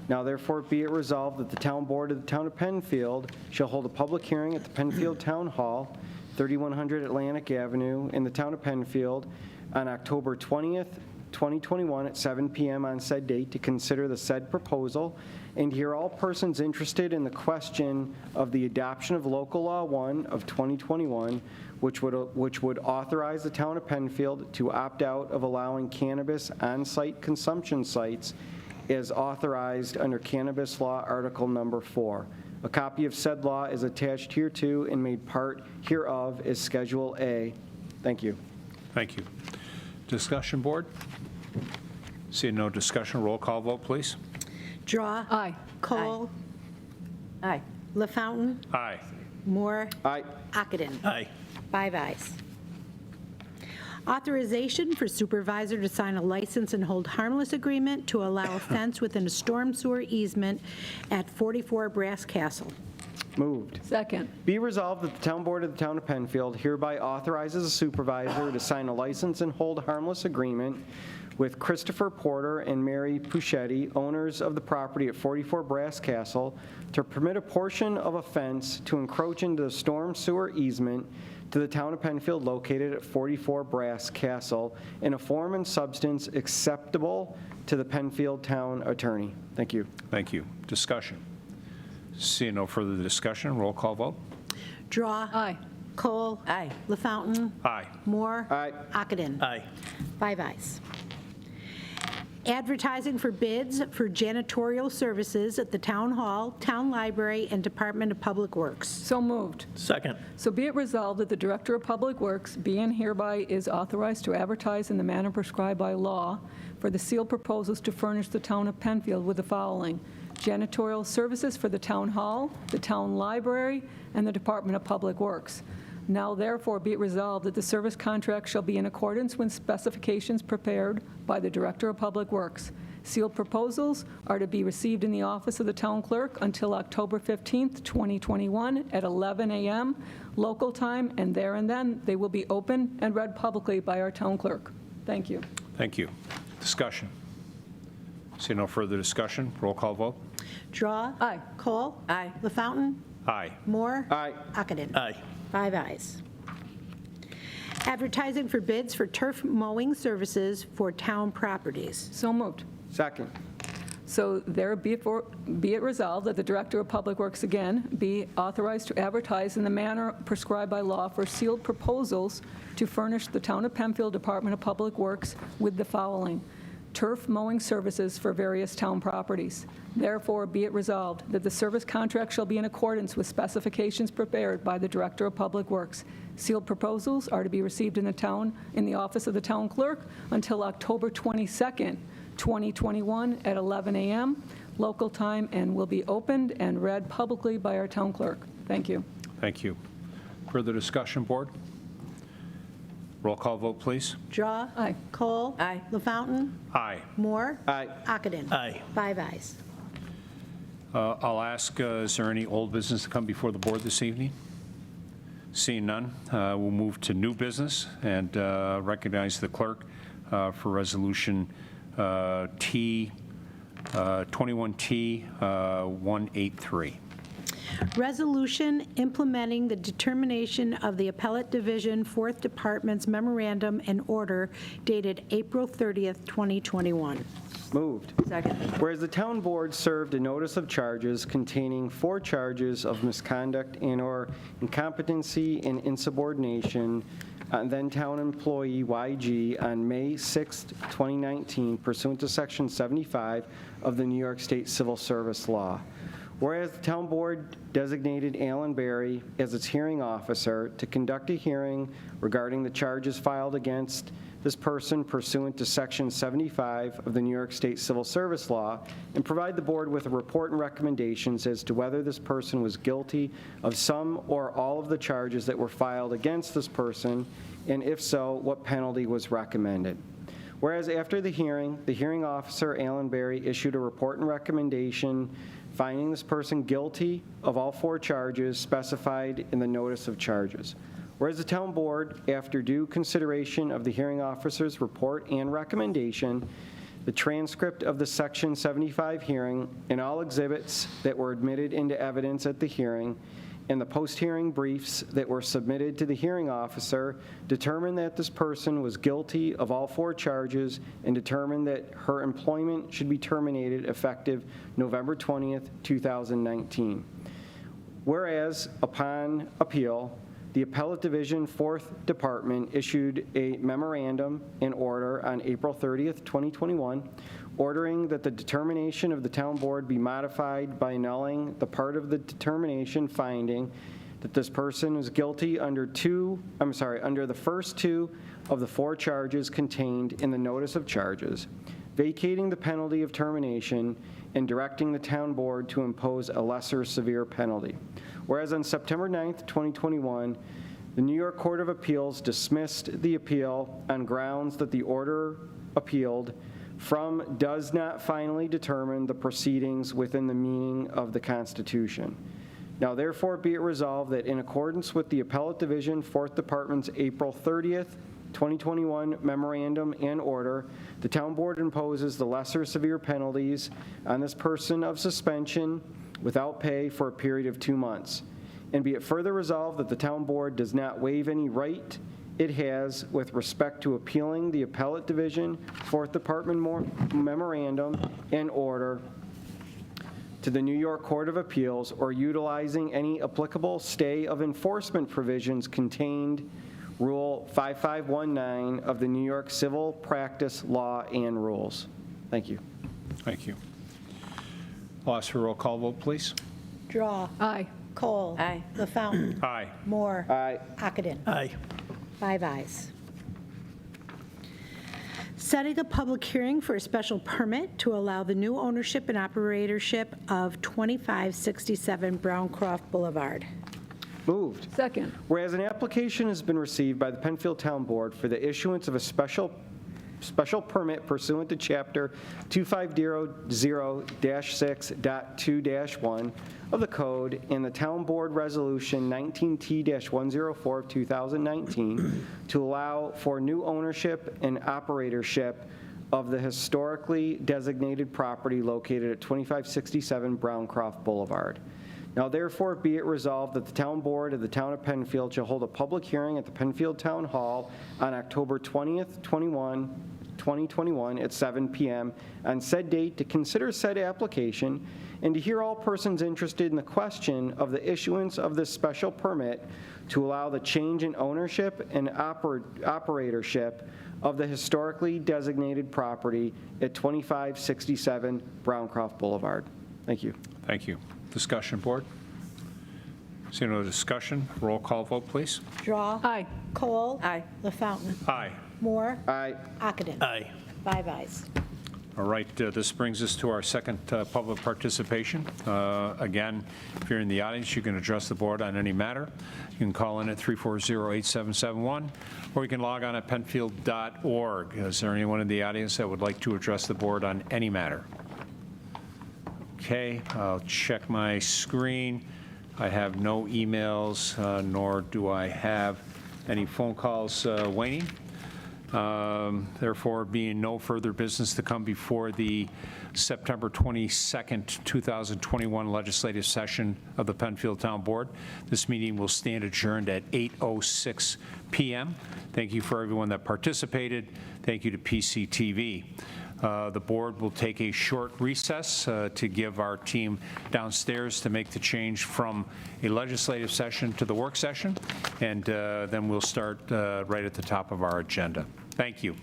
S9: Now therefore be it resolved that the town board of the town of Penfield shall hold a public hearing at the Penfield Town Hall, 3100 Atlantic Avenue, in the town of Penfield on October 20th, 2021 at 7 p.m. on said date to consider the said proposal and hear all persons interested in the question of the adoption of Local Law 1 of 2021, which would authorize the town of Penfield to opt out of allowing cannabis on-site consumption sites as authorized under Cannabis Law Article Number 4. A copy of said law is attached hereto and made part hereof as Schedule A. Thank you.
S1: Thank you. Discussion, board? Seeing no discussion, roll call vote, please.
S3: Draw.
S10: Aye.
S3: Cole.
S12: Aye.
S3: LaFountain.
S1: Aye.
S3: Moore.
S9: Aye.
S3: Ockenden.
S8: Aye.
S3: 5 ayes. Authorization for supervisor to sign a license and hold harmless agreement to allow a fence within a storm sewer easement at 44 Brass Castle.
S9: Moved.
S10: Second.
S9: Be resolved that the town board of the town of Penfield hereby authorizes a supervisor to sign a license and hold harmless agreement with Christopher Porter and Mary Puchetti, owners of the property at 44 Brass Castle, to permit a portion of a fence to encroach into the storm sewer easement to the town of Penfield located at 44 Brass Castle in a form and substance acceptable to the Penfield town attorney. Thank you.
S1: Thank you. Discussion. Seeing no further discussion, roll call vote.
S3: Draw.
S10: Aye.
S3: Cole.
S12: Aye.
S3: LaFountain.
S1: Aye.
S3: Moore.
S9: Aye.
S3: Ockenden.
S8: Aye.
S3: 5 ayes. Advertising for bids for janitorial services at the Town Hall, Town Library, and Department of Public Works.
S10: So moved.
S8: Second.
S10: So be it resolved that the Director of Public Works be and hereby is authorized to advertise in the manner prescribed by law for the sealed proposals to furnish the town of Penfield with the following: janitorial services for the Town Hall, the Town Library, and the Department of Public Works. Now therefore be it resolved that the service contract shall be in accordance with specifications prepared by the Director of Public Works. Sealed proposals are to be received in the office of the Town Clerk until October 15th, 2021 at 11 a.m. local time, and there and then they will be opened and read publicly by our Town Clerk. Thank you.
S1: Thank you. Discussion. See no further discussion. Roll call vote.
S3: Draw.
S10: Aye.
S3: Cole.
S12: Aye.
S3: LaFountain.
S1: Aye.
S3: Moore.
S9: Aye.
S3: Ockenden.
S8: Aye.
S3: 5 ayes. Advertising for bids for turf mowing services for town properties.
S10: So moved.
S9: Second.
S10: So there be it resolved that the Director of Public Works again be authorized to advertise in the manner prescribed by law for sealed proposals to furnish the Town of Penfield Department of Public Works with the following: turf mowing services for various town properties. Therefore, be it resolved that the service contract shall be in accordance with specifications prepared by the Director of Public Works. Sealed proposals are to be received in the office of the Town Clerk until October 22nd, 2021 at 11 a.m. local time, and will be opened and read publicly by our Town Clerk. Thank you.
S1: Thank you. Further discussion, Board? Roll call vote, please.
S3: Draw.
S10: Aye.
S3: Cole.
S12: Aye.
S3: LaFountain.
S1: Aye.
S3: Moore.
S9: Aye.
S3: Ockenden.
S8: Aye.
S3: 5 ayes.
S1: I'll ask, is there any old business to come before the Board this evening? Seeing none, we'll move to new business and recognize the clerk for Resolution 21T183.
S3: Resolution implementing the determination of the Appellate Division, 4th Department's memorandum and order dated April 30th, 2021.
S9: Moved.
S12: Second.
S9: Whereas the town board served a notice of charges containing 4 charges of misconduct and/or incompetency and insubordination on then town employee YG on May 6th, 2019, pursuant to Section 75 of the New York State Civil Service Law. Whereas the town board designated Alan Berry as its hearing officer to conduct a hearing regarding the charges filed against this person pursuant to Section 75 of the New York State Civil Service Law, and provide the board with a report and recommendations as to whether this person was guilty of some or all of the charges that were filed against this person, and if so, what penalty was recommended. Whereas after the hearing officer, Alan Berry, issued a report and recommendation finding this person guilty of all 4 charges specified in the notice of charges. Whereas the town board, after due consideration of the hearing officer's report and recommendation, the transcript of the Section 75 hearing, and all exhibits that were admitted into evidence at the hearing, and the post-hearing briefs that were submitted to the hearing officer, determined that this person was guilty of all 4 charges and determined that her employment should be terminated effective November 20th, 2019. Whereas, upon appeal, the Appellate Division, 4th Department, issued a memorandum and order on April 30th, 2021, ordering that the determination of the town board be modified by annulling the part of the determination finding that this person is guilty under the first 2 of the 4 charges contained in the notice of charges, vacating the penalty of termination, and directing the town board to impose a lesser severe penalty. Whereas on September 9th, 2021, the New York Court of Appeals dismissed the appeal on grounds that the order appealed from does not finally determine the proceedings within the meaning of the Constitution. Now therefore be it resolved that in accordance with the Appellate Division, 4th Department's April 30th, 2021 memorandum and order, the town board imposes the lesser severe penalties on this person of suspension without pay for a period of 2 months. And be it further resolved that the town board does not waive any right it has with respect to appealing the Appellate Division, 4th Department memorandum and order to the New York Court of Appeals or utilizing any applicable stay of enforcement provisions contained Rule 5519 of the New York Civil Practice Law and Rules. Thank you.
S1: Thank you. I'll ask for a roll call vote, please.
S3: Draw.
S10: Aye.
S3: Cole.
S12: Aye.
S3: LaFountain.
S1: Aye.
S3: Moore.
S9: Aye.
S3: Ockenden.
S8: Aye.
S3: 5 ayes. Setting a public hearing for a special permit to allow the new ownership and operatorship of 2567 Browncroft Boulevard.
S9: Moved.
S10: Second.
S9: Whereas an application has been received by the Penfield Town Board for the issuance of a special permit pursuant to Chapter 2500-6.2-1 of the Code and the Town Board Resolution 19T-104 of 2019 to allow for new ownership and operatorship of the historically designated property located at 2567 Browncroft Boulevard. Now therefore be it resolved that the Town Board of the Town of Penfield shall hold a public hearing at the Penfield Town Hall on October 20th, 2021 at 7 p.m. on said date to consider said application and to hear all persons interested in the question of the issuance of this special permit to allow the change in ownership and operatorship of the historically designated property at 2567 Browncroft Boulevard. Thank you.
S1: Thank you. Discussion, board? Seeing no discussion, roll call vote, please.
S3: Draw.
S10: Aye.
S3: Cole.
S12: Aye.
S3: LaFountain.
S1: Aye.
S3: Moore.
S9: Aye.
S3: Ockenden.
S8: Aye.
S3: 5 ayes.
S1: All right, this brings us to our second public participation. Again, if you're in the audience, you can address the board on any matter. You can call in at 340-8771, or you can log on at penfield.org. Is there anyone in the audience that would like to address the board on any matter? Okay, I'll check my screen. I have no emails, nor do I have any phone calls waning. Therefore, being no further business to come before the September 22nd, 2021 legislative session of the Penfield Town Board, this meeting will stand adjourned at 8:06 p.m. Thank you for everyone that participated. Thank you to PCTV. The board will take a short recess to give our team downstairs to make the change from a legislative session to the work session, and then we'll start right at the top of our agenda. Thank you.